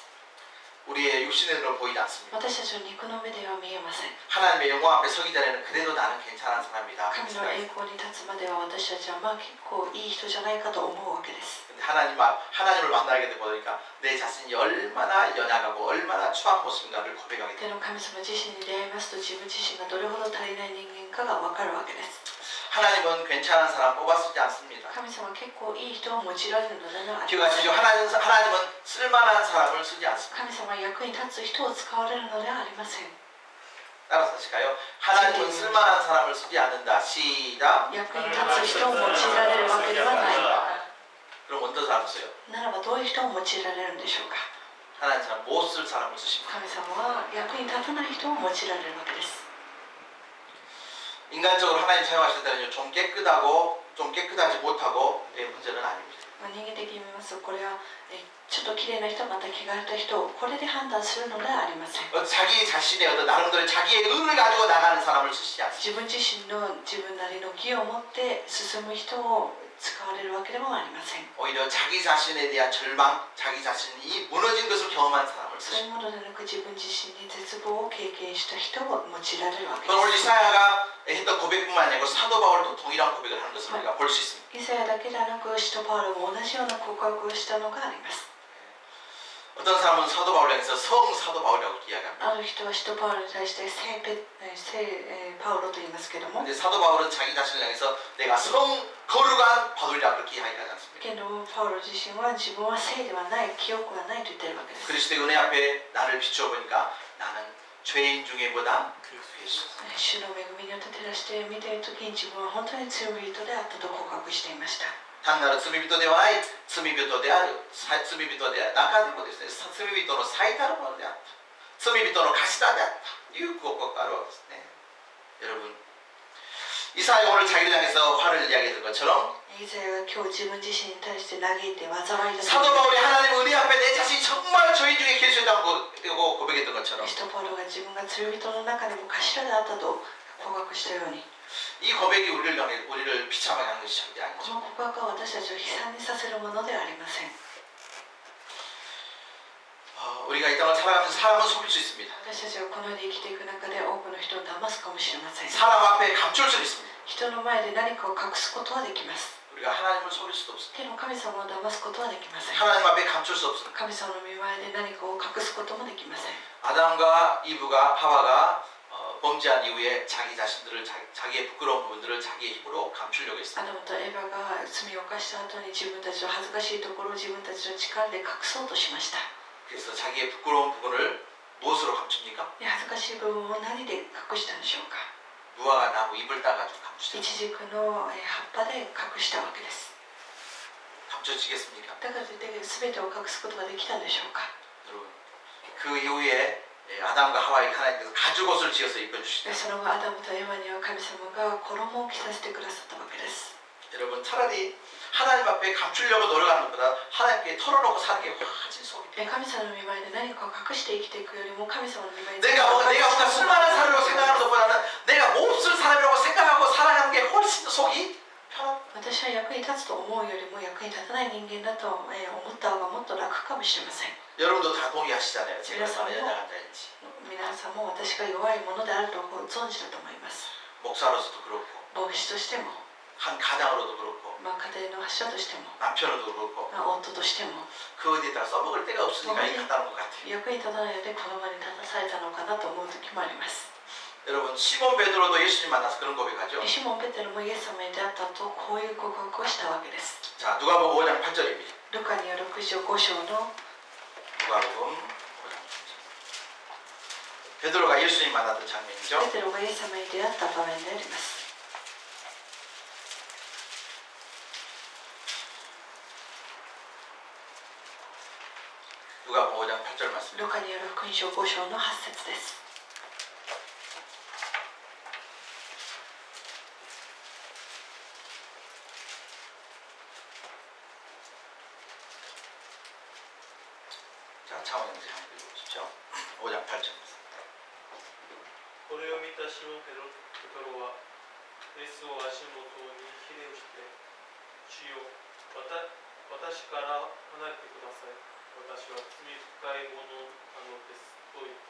우리의 육신의 눈으로 보이지 않습니다. 私たちの肉の目では見えません 하나님의 영광 앞에 서기 전에는 그래도 나는 괜찮은 사람이다. 神の栄光に立つまでは私たちはまあ結構いい人じゃないかと思うわけです 근데 하나님을 만나게 되고 보니까 내 자신이 얼마나 연약하고 얼마나 추한 모습인가를 고백하게 で 돼요. の神様自身に出会いますと自分自身がどれほど足りない人間かが分かるわけです 하나님은 괜찮은 사람 뽑아 쓰지 않습니다. 神様は結構いい人を用いられるのではありません 기억하시죠? 하나님은 쓸만한 사람을 쓰지 않습니다. 神様は役に立つ人を使われるのではありません 따라서 하실까요? 하나님은 쓸만한 사람을 쓰지 않는다. 시작. 役に立つ人を用いられるわけではない 그럼 어떤 사람 써요? ならばどういう人を用いられるんでしょうか 하나님은 못 쓸 사람을 쓰십니다. 神様は役に立たない人を用いられるわけです 인간적으로 하나님 사용하실 때는 좀 깨끗하고 좀 깨끗하지 못하고 문제는 아닙니다. まあ人間的に見ますとこれはちょっと綺麗な人また汚れた人をこれで判断するのではありません 자기 자신의 어떤 나름대로 자기의 의를 가지고 나가는 사람을 쓰시지 않습니다. 自分自身の自分なりの義を持って進む人を使われるわけでもありません 오히려 자기 자신에 대한 절망, 자기 자신이 무너진 것을 경험한 사람을 そういう 쓰십니다. ものでなく自分自身に絶望を経験した人を用いられるわけで 오늘 す 이사야가 했던 고백뿐만 아니고 사도 바울도 동일한 고백을 하는 것을 우리가 볼 수 있습니다. イサヤだけではなく使徒パウロも同じような告白をしたのがあります 어떤 사람은 사도 바울을 향해서 성 사도 바울이라고 이야기합니다. ある人は使徒パウロに対して聖パウロと言いますけども 근데 사도 바울은 자기 자신을 향해서 내가 성 거룩한 바울이라 그렇게 이야기하지 않습니다. けどパウロ自身は自分は聖ではない記憶がないと言っているわけです 그리스도의 은혜 앞에 나를 비추어 보니까 나는 죄인 중에 보다 예수. 主の恵みによって照らして見ている時に自分は本当に罪人であったと告白していました 단나로罪人ではない罪人である罪人である中でもですね罪人の最たるものであった罪人の頭であったという告白があるわけですね 여러분 이사야가 오늘 자기를 향해서 화를 이야기했던 것처럼 イザヤが今日自分自身に対して嘆いて災いだ 사도 바울이 하나님 은혜 앞에 내 자신이 정말 죄인 중에 계시다고 고백했던 것처럼 使徒パウロが自分が罪人の中でも頭であったと告白したように 이 고백이 우리를 비참하게 하는 것이 절대 こ 아니죠. の告白は私たちを悲惨にさせるものではありません 우리가 이 땅을 살아가면서 사람은 속일 수 있습니다. 私たちがこの世で生きていく中で多くの人を騙すかもしれません 사람 앞에 감출 수 있습니다. 人の前で何かを隠すことはできます 우리가 하나님을 속일 수도 없습니다. けど神様を騙すことはできません 하나님 앞에 감출 수 없습니다. 神様の見前で何かを隠すこともできません 아담과 이브가 하와가 범죄한 이후에 자기 자신들을 자기의 부끄러운 부분들을 자기의 힘으로 감추려고 ア 했습니다. ダムとエヴァが罪を犯した後に自分たちの恥ずかしいところを自分たちの力で隠そうとしました 그래서 자기의 부끄러운 부분을 무엇으로 감춥니까? で恥ずかしい部分を何で隠したんでしょうか 무화과 나무 잎을 따가지고 イ 감추죠. チジクの葉っぱで隠したわけです 감춰지겠습니까? だからといって全てを隠すことができたんでしょうか 여러분 그 이후에 아담과 하와에게 하나님께서 가죽옷을 지어서 で 입혀주시다. その後アダムとエヴァには神様が衣を着させてくださったわけです 여러분 차라리 하나님 앞에 감추려고 노력하는 것보다 하나님께 털어놓고 사는 게 훨씬 속이 神様の見前で何かを隠して生きていくよりも神様の見前に 내가 뭔가 쓸만한 사람이라고 생각하는 것보다는 내가 못 쓸 사람이라고 생각하고 살아가는 게 훨씬 더 속이 편합니다. 私は役に立つと思うよりも役に立たない人間だと思った方がもっと楽かもしれません 여러분도 다 동의하시잖아요. 제가 얼마나 연약한 자인지. 皆さんも私が弱いものであると存じだと思います 목사로서도 그렇고 牧師としても、 한 가장으로도 그렇고 家庭の柱としても、 남편으로도 그렇고 夫としても 그 어디에다가 써먹을 데가 없으니까 이 갖다 놓은 것 같아요. 役に立たないのでこの場に立たされたのかなと思う時もあります 여러분 시몬 베드로도 예수님 만나서 그런 고백하죠. シモン・ペテロもイエス様に出会った後こういう告白をしたわけです。 자, 누가복음 5장 8절입니다. ルカによる6章5章の 누가복음 5장 8절. 베드로가 예수님 만났던 장면이죠. ペテロがイエス様に出会った場面であります。 누가복음 5장 8절 말씀. ルカによる福音書5章の8節です。 자, 차원 형제 한번 읽어보십시오. 5장 8절 말씀. これを見たシモン・ペトロはイエスを足元にひれをして主よ私から離れてください私は罪深いものなのですと言った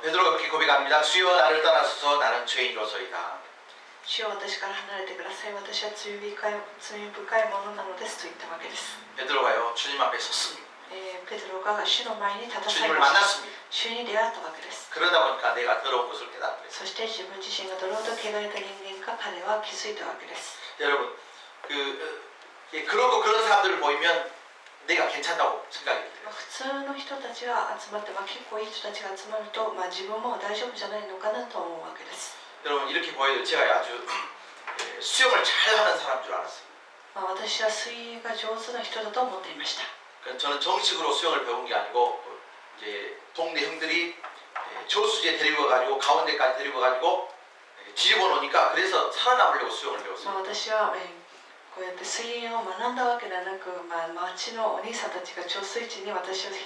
베드로가 그렇게 고백합니다. 주여 나를 떠나소서 나는 죄인으로서이다. 主よ私から離れてください。私は罪深いものなのですと言ったわけです。 베드로가요 주님 앞에 섰습니다. ペテロが主の前に立たされ 주님을 ました。 만났습니다. 主に出会ったわけです。 그러다 보니까 내가 더러운 것을 깨닫게 됐어요. そして自分自身がどれほど汚れた人間か彼は気づいたわけです。 여러분 그렇고 그런 사람들을 보이면 내가 괜찮다고 생각이 돼요. 普通の人たちが集まって、結構いい人たちが集まると、自分も大丈夫じゃないのかなと思うわけです。 여러분 이렇게 보여도 제가 아주 수영을 잘하는 사람인 줄 알았어요. 私は水泳が上手な人だと思っていました。 저는 정식으로 수영을 배운 게 아니고 이제 동네 형들이 저수지에 데리고 가지고 가운데까지 데리고 가지고 뒤집어 놓으니까 그래서 살아남으려고 수영을 배웠어요. 私はこうやって水泳を学んだわけではなく、町のお兄さんたちが浄水池に私を連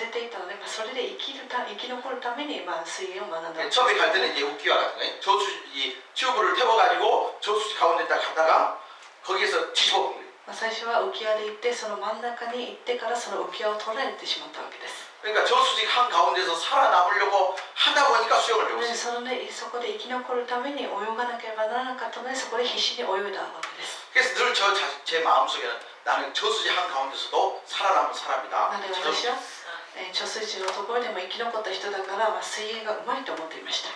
れて行ったので、それで生き残るために水泳を学んだわけです。 처음에 갈 때는 이제 웃기와 같은 거예요. 저수지 튜브를 태워가지고 저수지 가운데다 갔다가 거기에서 뒤집어 본 거예요. 最初は浮き輪で行って、その真ん中に行ってからその浮き輪を取られてしまったわけです。 그러니까 저수지 한 가운데서 살아남으려고 하다 보니까 수영을 で 배웠어요. そこで生き残るために泳がなければならなかったので、そこで必死に泳いだわけです。 그래서 늘 제 마음속에는 나는 저수지 한 가운데서도 살아남은 사람이다. なので私は貯水池のところでも生き残った人だから、水泳がうまいと思っていました。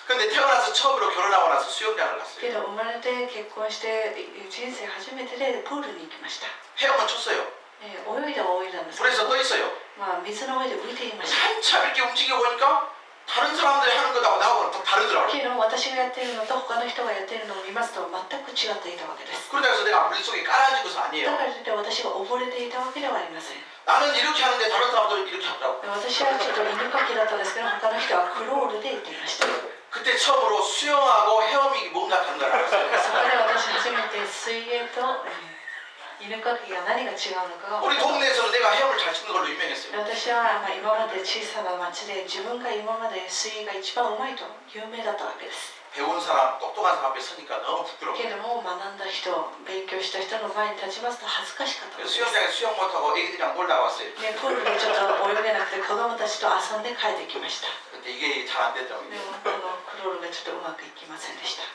근데 태어나서 처음으로 결혼하고 나서 수영장을 け 갔어요. ど生まれて結婚して人生初めてでプールに行きました。 헤엄은 쳤어요. 泳いだんですけ 물에서 ど、 떠 있어요. 水の上で浮いていました。 한참 이렇게 움직여 보니까 다른 사람들이 하는 것하고 나하고는 또 다르더라고요. けど私がやっているのと他の人がやっているのを見ますと全く違っていたわけです。 그러다 해서 내가 물속에 깔아진 것은 だ 아니에요. からといって私が溺れていたわけではありません。 나는 이렇게 하는데 다른 사람들은 이렇게 하더라고요. 私はちょっと犬かきだったんですけど、他の人はクロールで行っていました。 그때 처음으로 수영하고 헤엄이 뭔가 다른 걸 알았어요. そこで私初めて水泳と犬かきが何が違うのかが 우리 分かった。 동네에서는 내가 헤엄을 잘 치는 걸로 유명했어요. 私は今まで小さな町で自分が今まで水泳が一番うまいと有名だったわけです。 배운 사람, 똑똑한 사람 앞에 서니까 너무 부끄러워요. けども学んだ人、勉強した人の前に立ちますと恥ずかしかったわけです。 수영장에 수영 못하고 애기들이랑 놀다가 왔어요. でプールでちょっと泳げなくて子供たちと遊んで帰ってきました。 근데 이게 잘 안 で 되더라고요. もクロールがちょっとうまくいきませんでした。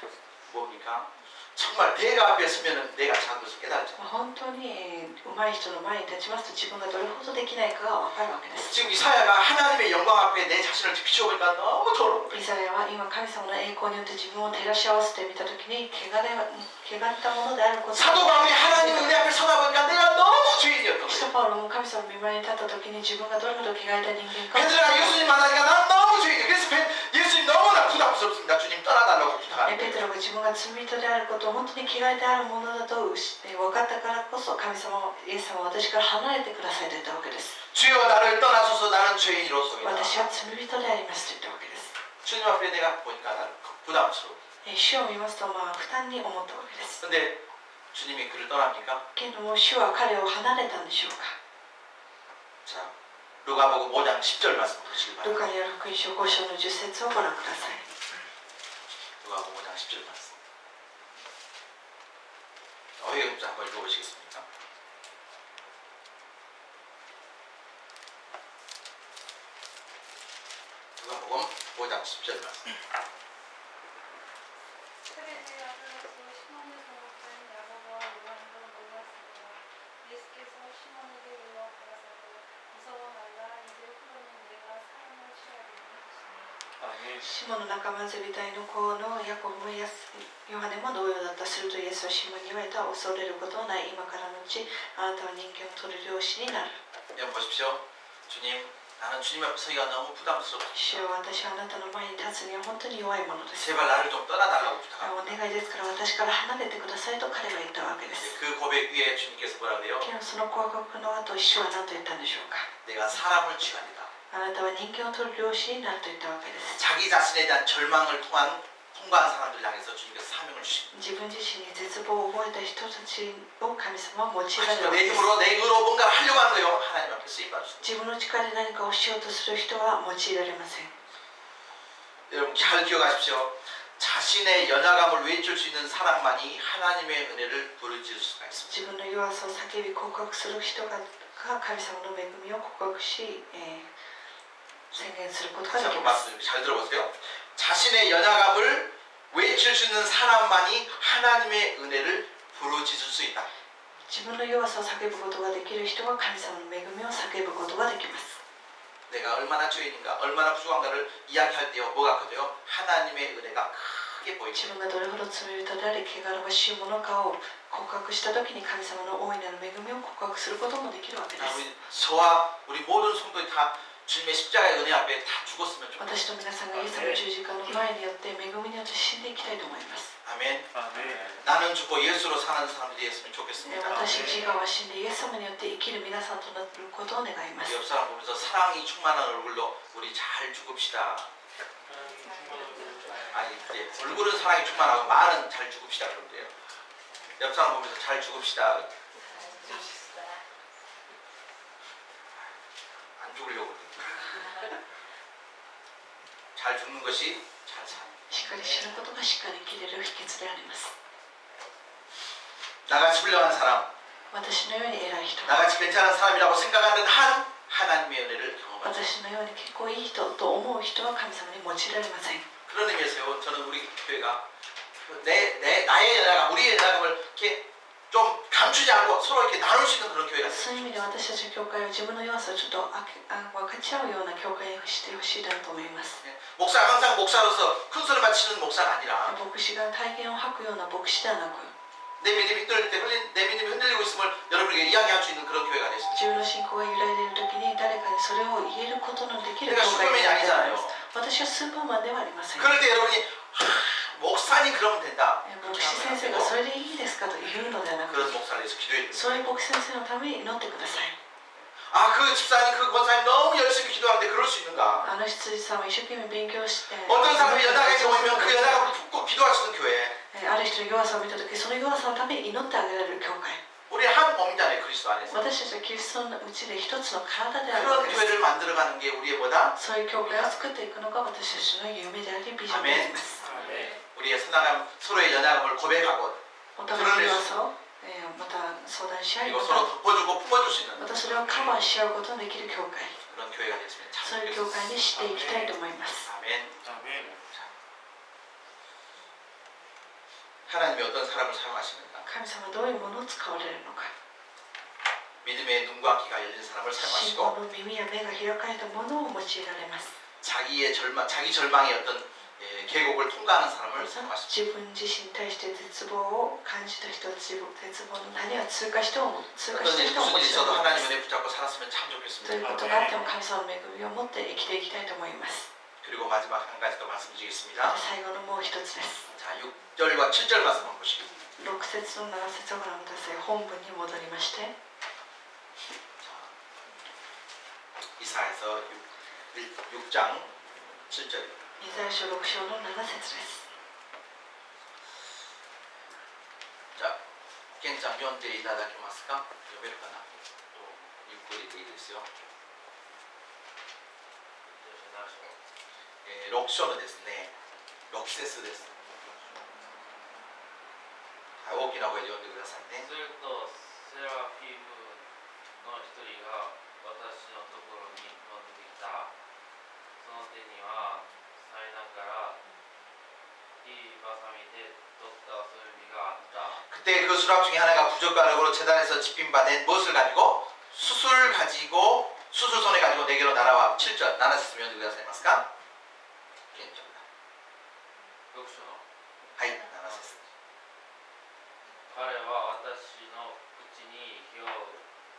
뭡니까? 정말 내가 앞에 서면은 내가 작은 것을 깨달았죠. 本当に上手い人の前に立ちますと自分がどれほどできないかが分かるわけです。 지금 이사야가 하나님의 영광 앞에 내 자신을 비추어보니까 너무 더러운 거예요. イザヤは今神様の栄光によって自分を照らし合わせてみたときに汚れたものであること。 사도 바울이 하나님의 은혜 앞에 서다 보니까 내가 너무 죄인이었던 使 거예요. 徒パウロも神様の御前に立ったときに自分がどれほど汚れた人間か。 베드로가 예수님 만나니까 난 너무 죄인이에요. 그래서 예수님 너무나 부담스럽습니다. 주님 떠나달라고 ペ 부탁하는데 テロが自分が罪人であることを本当に汚れてあるものだと分かったからこそ神様イエス様は私から離れてくださいと言ったわけです。 주여 나를 떠나소서 나는 죄인으로서이다. 私は罪人でありますと言ったわけです。 주님 앞에 내가 보니까 나는 부담스러워. 主を見ますと負担に思ったわけです。 근데 주님이 그를 떠납니까? けども主は彼を離れたんでしょうか。 자, 누가복음 5장 10절 말씀 보시기 ル 바랍니다. カによる福音書5章の10節をご覧ください。 누가복음 5장 10절 말씀. 어휘경자 한번 읽어보시겠습니까? 누가복음 5장 10절 말씀. すべてがプラスシモンのその二人ヤコブはヨハンと伸ばすがイエスケソシモンのゲルをプラスとイソワマがイゼフロのゲがサラのシャリにしシモンの仲間ゼビダイの子のヤコブもヨハネも同様だった。するとイエスはシモンに言われた。恐れることはない。今からのうちあなたは人間を取る漁師になる。 여러분 보십시오. 주님, 나는 주님 앞에 서기가 너무 부담스럽습니다. 主よ、私はあなたの前に立つには本当に弱いものです。 제발 나를 좀 떠나달라고 お 부탁합니다. 願いですから私から離れてくださいと彼は言ったわけです。 그 고백 위에 주님께서 뭐라 그래요? けどその告白の後、主は何と言ったんでしょうか。 내가 사람을 취하리다. あなたは人間を取る漁師になると言ったわけです。 자기 자신에 대한 절망을 통과한 사람들 향해서 주님께서 사명을 주십니다. 自分自身に絶望を覚えた人たちを神様は用いられる 아직도 わけ 내 です。 힘으로 내 의로 뭔가를 하려고 하는 거예요. 하나님 앞에 쓰임 받으십니다. 自分の力で何かをしようとする人は用いられません。 여러분 잘 기억하십시오. 자신의 연약함을 외칠 수 있는 사람만이 하나님의 은혜를 부르짖을 수가 있습니다. 自分の弱さを叫び告白する人が神様の恵みを告白し、宣言することが 다시 でき 한번 ます。 말씀 잘 들어보세요. 자신의 연약함을 외칠 수 있는 사람만이 하나님의 은혜를 부르짖을 수 있다. 自分の弱さを叫ぶことができる人は神様の恵みを叫ぶことができます。 내가 얼마나 죄인인가, 얼마나 부족한가를 이야기할 때요, 뭐가 커져요? 하나님의 은혜가 크게 自 보이죠. 分がどれほど罪人であり汚らわしいものかを告白したときに神様の大いなる恵みを告白することもできるわけです。 저와 우리 모든 성도들이 다 주님의 십자가의 은혜 앞에 다 죽었으면 좋겠어요. 私と皆さんがイエス様の十字架の前によって恵みによって死んでいきたいと思います。 아멘. 아멘. 나는 죽고 예수로 사는 사람들이 됐으면 좋겠습니다. 私自我は死んでイエス様によって生きる皆さんとなることを願います。 옆 사람 보면서 사랑이 충만한 얼굴로 우리 잘 죽읍시다. 아니, 네. 얼굴은 사랑이 충만하고 말은 잘 죽읍시다 그러면 돼요. 옆 사람 보면서 잘 죽읍시다. 안 죽으려고 그래요. 잘 죽는 것이 잘 사는. しっかり死ぬことがしっかり生きれる秘訣であります。 나같이 훌륭한 사람, 私のように偉い人、 나같이 괜찮은 사람이라고 생각하는 한 하나님의 은혜를 경험하죠. 私のように結構いい人と思う人は神様に用いられません。 그런 의미에서요. 저는 우리 교회가 나의 연약함, 우리의 연약함을 이렇게 좀 감추지 않고 서로 이렇게 나눌 수 있는 그런 교회가 そういう意味で私たちの教会は自分の弱さをちょっと分かち合うような教会にしてほしいなと思います。 목사가 항상 목사로서 큰 소리만 치는 목사가 아니라 牧師が体言を吐くような牧師ではなく、 내 믿음이 흔들릴 때 내 믿음이 흔들리고 있음을 여러분에게 이야기할 수 있는 그런 교회가 됐습니다. 自分の信仰が揺らいでいる時に誰かにそれを言えることのできる教会になりたいです。私はスーパーマンではありません。 그럴 때 여러분이 목사님 그러면 된다. 牧師先生がそれでいいですかと言うのではなく、 그런 목사를 위해서 기도해 주세요. そういう牧師先生のために祈ってください。 아, 그 집사님, 그 권사님 너무 열심히 기도하는데 그럴 수 있는가? あの羊さんは一生懸命勉強して、 어떤 사람이 연약하게 보이면 그 연약함을 푹 기도할 수 있는 교회. ある人の弱さを見た時、その弱さのために祈ってあげられる教会。 우리 한 몸이잖아요, 그리스도 안에서. 私たちはキリストのうちで一つの体であるわ 그런 けです。 교회를 만들어가는 게 우리의 뭐다? そういう教会を作っていくのが私たちの夢でありビジョンであります。 우리의 선악함, 서로의 연약함을 고백하고 お互いの弱さを、また相談し合い、 그리고 서로 덮어주고 품어줄 수 있는 またそれをカバーし合うことのできる教会、 그런 교회가 됐으면 そ 참 ういう教 좋겠습니다. 会にしていきたいと思います。 아멘. 아멘. 하나님이 어떤 사람을 사용하시는가? 神様はどういうものを使われるのか。 믿음의 눈과 귀가 열린 사람을 信 사용하시고 仰の耳や目が開かれたものを用いられます。 자기 절망의 어떤 계곡을 통과하는 사람을 사용하십니다. 自分自身に対して絶望を感じた人、絶望の谷を通過した人を 어떤 用 무슨 い 일이 られ 있어도 ま 하나님 す。 은혜 붙잡고 살았으면 참 という 좋겠습니다. ことがあっても神様の恵みを持って生きていきたいと思います。 그리고 마지막 한 가지 더 말씀드리겠습니다. 最後のもう一つです。 자, 6절과 7절 말씀 한번 보시고 6節の7節をご覧ください。本文に戻りまして、 이사야서 6장 7절입니다. イザヤ書6章の7節です。 자, ケンちゃん読んでいただけますか？読めるかな？ゆっくりでいいですよ。6章のですね、6節です。はい、大きな声で読んでくださいね。するとセラフィムの一人が私のところに飛んできた。その手には祭壇からいいバサミで取った炭があった。 그때 그 수랍 중에 하나가 부적가락으로 제단에서 집힌 바 낸 무엇을 가지고? 수술손에 가지고 내게로 날아와. 7절 나눠서読んでくださいますか?現状だ。読書のはい、7節。彼は私の口に火を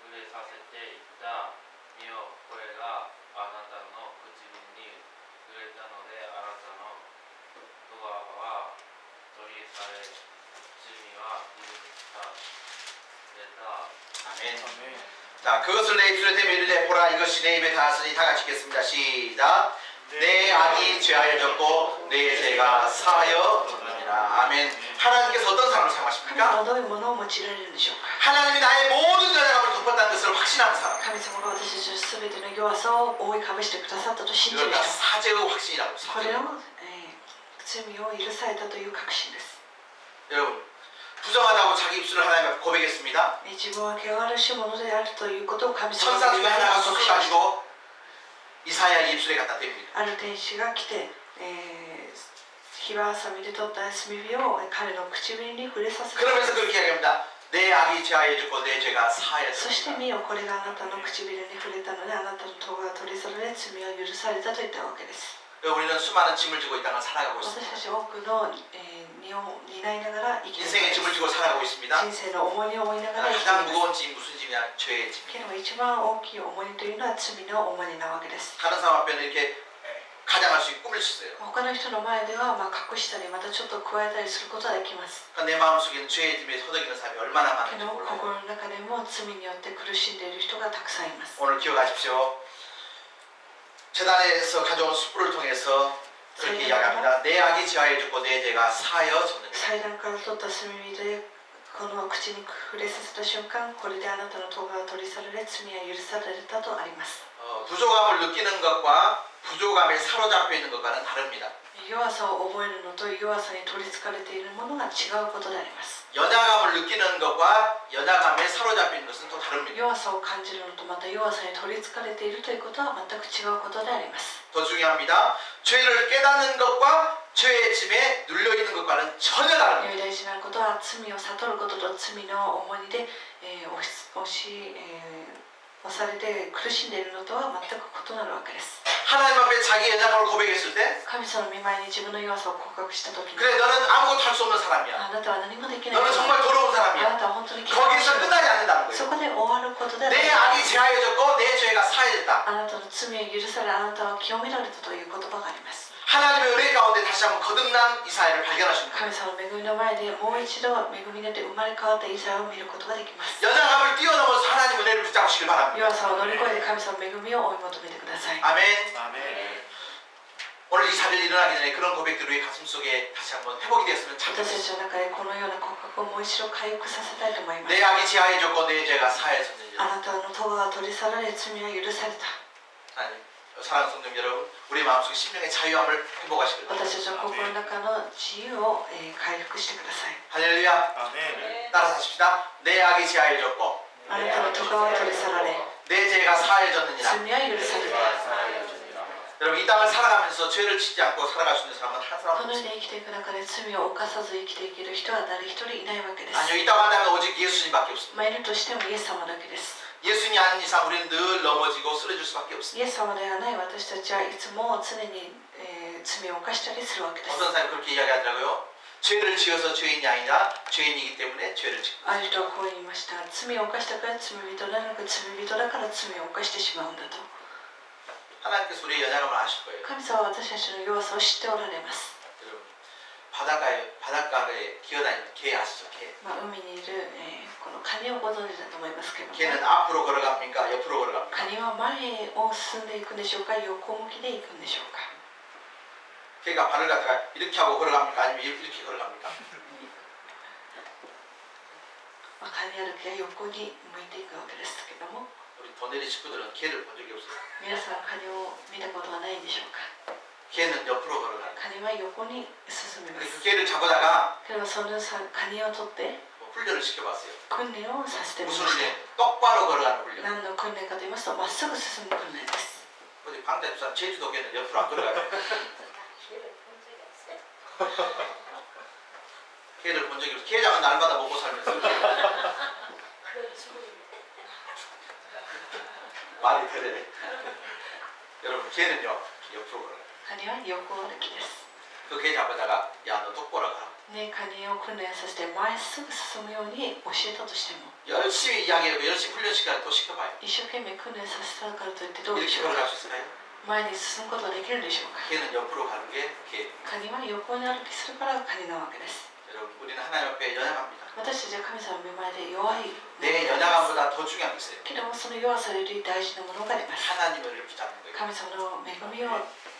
触れさせていった見よこれがあなたの唇に触れたのであなたの戸川は取り去れ罪は許された 아멘. 자, 그것을 내 입술에 대며 이르되 보라 이것이 내 입에 닿았으니 다 같이 읽겠습니다. 시작. 내 악이 죄하여 졌고 내 죄가 사하여 졌느니라. 아멘. 하나님께서 어떤 사람을 神 사용하십니까? はどういうものを用いられるんでしょうか。 하나님이 나의 모든 연약함을 덮었다는 것을 확신하는 사람. 神様が私たちの全ての弱さを覆いかぶしてくださったと信じ 이걸 る 다 人。 사죄의 확신이라고 これ 합니다. を、罪を許されたという確信です。 여러분, 부정하다고 자기 입술을 하나님 앞에 고백했습니다. 自分は汚らしいものであるということを神様 천사 が 중에 告 하나가 白 술 しました。 가지고 이사야의 입술에 갖다 댑니다. ある天使が来て、日はさみで取った炭火を彼の唇に触れさせた。 그러면서 그렇게 이야기합니다. 내 악이 죄하여 졌고 내 죄가 사하여 そして 졌다. 見よ、これがあなたの唇に触れたので、あなたの戸が取り去られ、罪は許されたと言ったわけです。 우리는 수많은 짐을 지고 이 땅을 살아가고 私 있습니다. たち多くの、荷を担いながら生きてい 인생의 ます。 짐을 지고 살아가고 있습니다. 人生の重荷を負いながら生きてい 가장 ます。 무거운 짐이 무슨 짐이냐? 죄의 짐. けれど一番大きい重荷というのは罪の重荷なわけです。 다른 사람 앞에는 이렇게 가장할 수 있고 꾸밀 수 있어요. 他の人の前では隠したりまたちょっと加えたりすることができます。 그러니까 내 마음속에는 죄의 짐에 서덕이는 사람이 얼마나 け 많은지 ど 몰라요. 心の中でも罪によって苦しんでいる人がたくさんいます。 오늘 기억하십시오. 재단에서 가져온 숯불을 통해서 그렇게 이야기합니다. 내 악이 지하에 죽고 내 죄가 사하여 졌느니라. 祭壇から取った炭火でこの口に触れさせた瞬間、これであなたの戸が取り去られ、罪は許されたとあります。 부족함을 느끼는 것과 부족함에 사로잡혀 있는 것과는 다릅니다. 弱さを覚えるのと弱さに取りつかれているものが違うことであります。 연약함을 느끼는 것과 연약함에 사로잡혀 있는 것은 또 다릅니다. 弱さを感じるのとまた弱さに取りつかれているということは全く違うことであります。 더 중요합니다. 죄를 깨닫는 것과 죄의 짐에 눌려 있는 것과는 전혀 よ 다릅니다. り大事なことは罪を悟ることと罪の重荷で、押されて苦しんでいるのとは全く異なるわけです。 하나님 앞에 자기 연약함을 고백했을 때 神様の御前に自分の弱さを告白したときに、 그래 너는 아무것도 할 수 없는 사람이야. あなたは何もできない。 너는 정말 더러운 あ 사람이야. なたは本当に汚い。 거기서 끝나지 않는다는 そ 거예요. こで終わることではない。 내 악이 제하여졌고 내 죄가 사해졌다. あなたの罪を許され、あなたは清められたという言葉があります。 하나님의 은혜 가운데 다시 한번 거듭난 이사야를 발견하십니다. 神様の恵みの前でもう一度恵みによって生まれ変わったイザヤを見ることができます。 연약함을 뛰어넘어서 하나님 은혜를 붙잡으시길 바랍니다. 弱さを乗り越えて神様の恵みを追い求めてください。 아멘. 아멘. 오늘 이 사실이 일어나기 전에 그런 고백들이 우리 가슴 속에 다시 한번 회복이 되었으면 私 좋겠습니다. たちの中でこのような告白をもう一度回復させたいと思います。 내 악이 제하여졌고 내 죄가 사해졌느니라. あなたの咎が取り去られ、罪は許された。 하나님, 사랑하는 성도 여러분, 우리 마음속에 심령의 자유함을 회복하시길 바랍니다. 私たちの心の中の自由を回復してください。 할렐루야. 아멘. 따라서 하십시다. 내 악이 제하여졌고 あなたの咎は取り去られ、 내 죄가 사해졌느니라. 罪は許された。 여러분 이 땅을 살아가면서 죄를 짓지 않고 살아갈 수 있는 사람은 한 こ 사람도 の世 없습니다. で生きていく中で罪を犯さず生きていける人は誰一人いないわけです。 아니요, 있다고 한다면 오직 예수님밖에 없습니다. いるとしてもイエス様だけです。 예수님이 아닌 이상 우리는 늘 넘어지고 쓰러질 수밖에 없습니다. イエス様ではない私たちはいつも常に、罪を犯したりするわけです。 어떤 사람이 그렇게 이야기하더라고요. 죄를 지어서 죄인이 아니라 죄인이기 때문에 죄를 짓고 ある人はこう言いました。罪を犯したから罪人ではなく、罪人だから罪を犯してしまうんだと。 하나님께서 우리의 연약함을 아실 거예요. 神様は私たちの弱さを知っておられます。 여러분 바닷가에 기어다니는 개 아시죠? 개. 海にいる、このカニをご存知だと思いますけども、 개는 앞으로 걸어갑니까? 옆으로 걸어갑니까? カニは前を進んでいくんでしょうか、横向きで行くんでしょうか。 개가 발을 갖다가 이렇게 하고 걸어갑니까? 아니면 이렇게 걸어갑니까? カニ歩きは横に向いていくわけですけども、 우리 도내리 식구들은 개를 본 적이 없어요. 皆さんカニを見たことはないんでしょうか。 개는 옆으로 걸어가요. カニは横に進みま 그 す。 개를 잡아다가 けどそのカニを取って 훈련을 시켜봤어요. 訓練をさせてみま 무슨 した。 훈련? 똑바로 걸어가는 훈련. 何の訓練かと言いますと、まっすぐ進む訓練です。 어디 방대부산 제주도 개는 옆으로 안 걸어가요. 개를 본 적이 없어요. 개장은 날마다 먹고 살면서 말이 그래. 여러분 개는요 옆으로 걸어요. カニは横歩きです。 그 개 잡아다가 야 너 똑바로 가. ね、カニを訓練させて前すぐ進むように教えたとしても 열심히 이야기하고 열심히 훈련시키고 또 시켜봐요. 一生懸命訓練させたからといってどうで 이렇게 しょう 걸어갈 か。 수 있을까요? 前に進むことができるでしょうか。 개는 옆으로 가는 게 개. カニは横に歩きするからカニなわけです。 여러분 우리는 하나님 앞에 연약합니다. 私たちは神様の御前で弱い 내 연약함보다 더 중요한 게 있어요. けどもその弱さより大事なものがあります。 하나님을 붙잡는 거예요. 神様の恵みを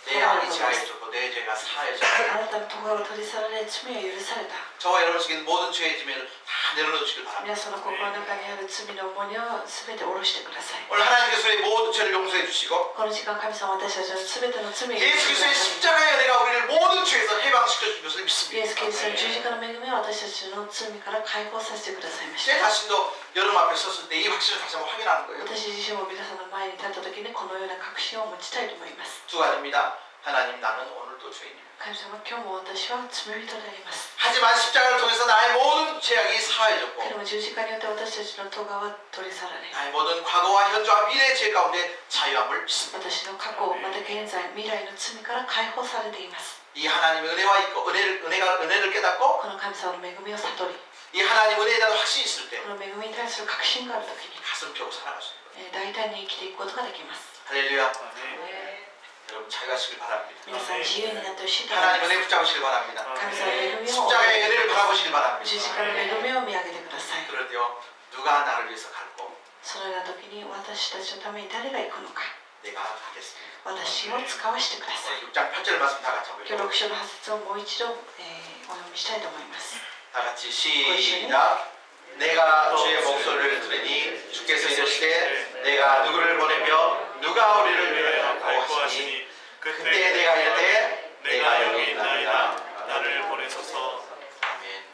내 악이 제하여졌고 내 죄가 사해졌고 あなたの咎を取り去られ罪は許された。 저와 여러분 속에 있는 모든 죄의 지면을 다 내려놓으시길 바랍니다. 皆さんの心の中にある罪の重荷を全て下ろしてください。 오늘 하나님께서 우리의 모든 죄를 용서해 주시고 この時間神様は私たちの全ての罪を許 예수 してくだ 그리스도의 さい。 십자가의 은혜가 우리를 모든 죄에서 해방시켜 준 것을 イエ 믿습니다. ス・キリストの十字架の恵みは私たちの罪から解放させてくださいまし 제 た。 자신도 여러분 앞에 섰을 때 이 확신을 다시 한번 확인하는 거예요. 私自身も皆さんの前に立った時にこのような確信を持ちたいと思います。 두 가지입니다. 하나님 나는 오늘도 죄인입니다. 神様、今日も私は罪人であります。 하지만 십자가를 통해서 나의 모든 죄악이 け 사해졌고 ども十字架によって私たちの咎は取り去られ、 나의 모든 과거와 현재와 미래의 죄 가운데 자유함을 믿습니다. 私の過去、また現在、未来の罪から解放されています。 이 하나님의 은혜와 있고 은혜를 깨닫고 この神様の恵みを悟り、 이 하나님 은혜에 대한 확신이 있을 때 この恵みに対する確信がある時に、 가슴 펴고 살아갈 수 있는 거예요. 大胆に生きていくことができます。 할렐루야. 여러분 자유하시길 바랍니다. 皆さん自由になってほしいと思い 하나님 ます 은혜 붙잡으시길 바랍니다. 神様の恵みを 십자가의 은혜를 바라보시길 바랍니다. 十字架の恵みを見上げてください。 그럴 때요 누가 나를 위해서 갈고 そのような時に私たちのために誰が行くのか、 내가 가겠습니다. 私を使わせてください。 6장 8절 말씀 다 같이 한번 今日6 읽어볼게요. 章の8節をもう一度、お読みしたいと思います。 다 같이 시작. 내가 주의 목소리를 들으니 주께서 이르시되 내가 누구를 보내며 누가 우리를 위하고 하시니 그때 내가 이르되 내가 여기 있나이다. 나를 보내소서. 아멘.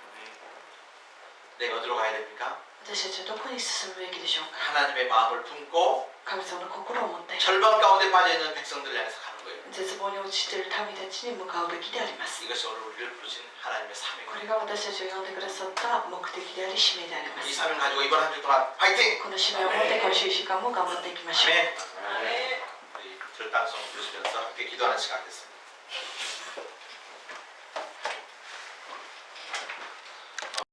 내가 어디로 가야 됩니까? 私たちはどこに進むべきでしょうか。 하나님의 마음을 품고 神様の心を持って 절망 가운데 빠져있는 백성들 향해서 가는 거예요. 絶望に陥っている民たちに向かうべきであります。 이것이 오늘 우리를 부르신 하나님의 こ 사명입니다. れが私たちを呼んでくださった目的であり使命でありま 이 す。 사명 가지고 이번 한 주 동안 파이팅! この使命を持って今週1週間も頑張っていきましょう。 아멘. 우리 절단성 주시면서 함께 기도하는 시간 됐습니다.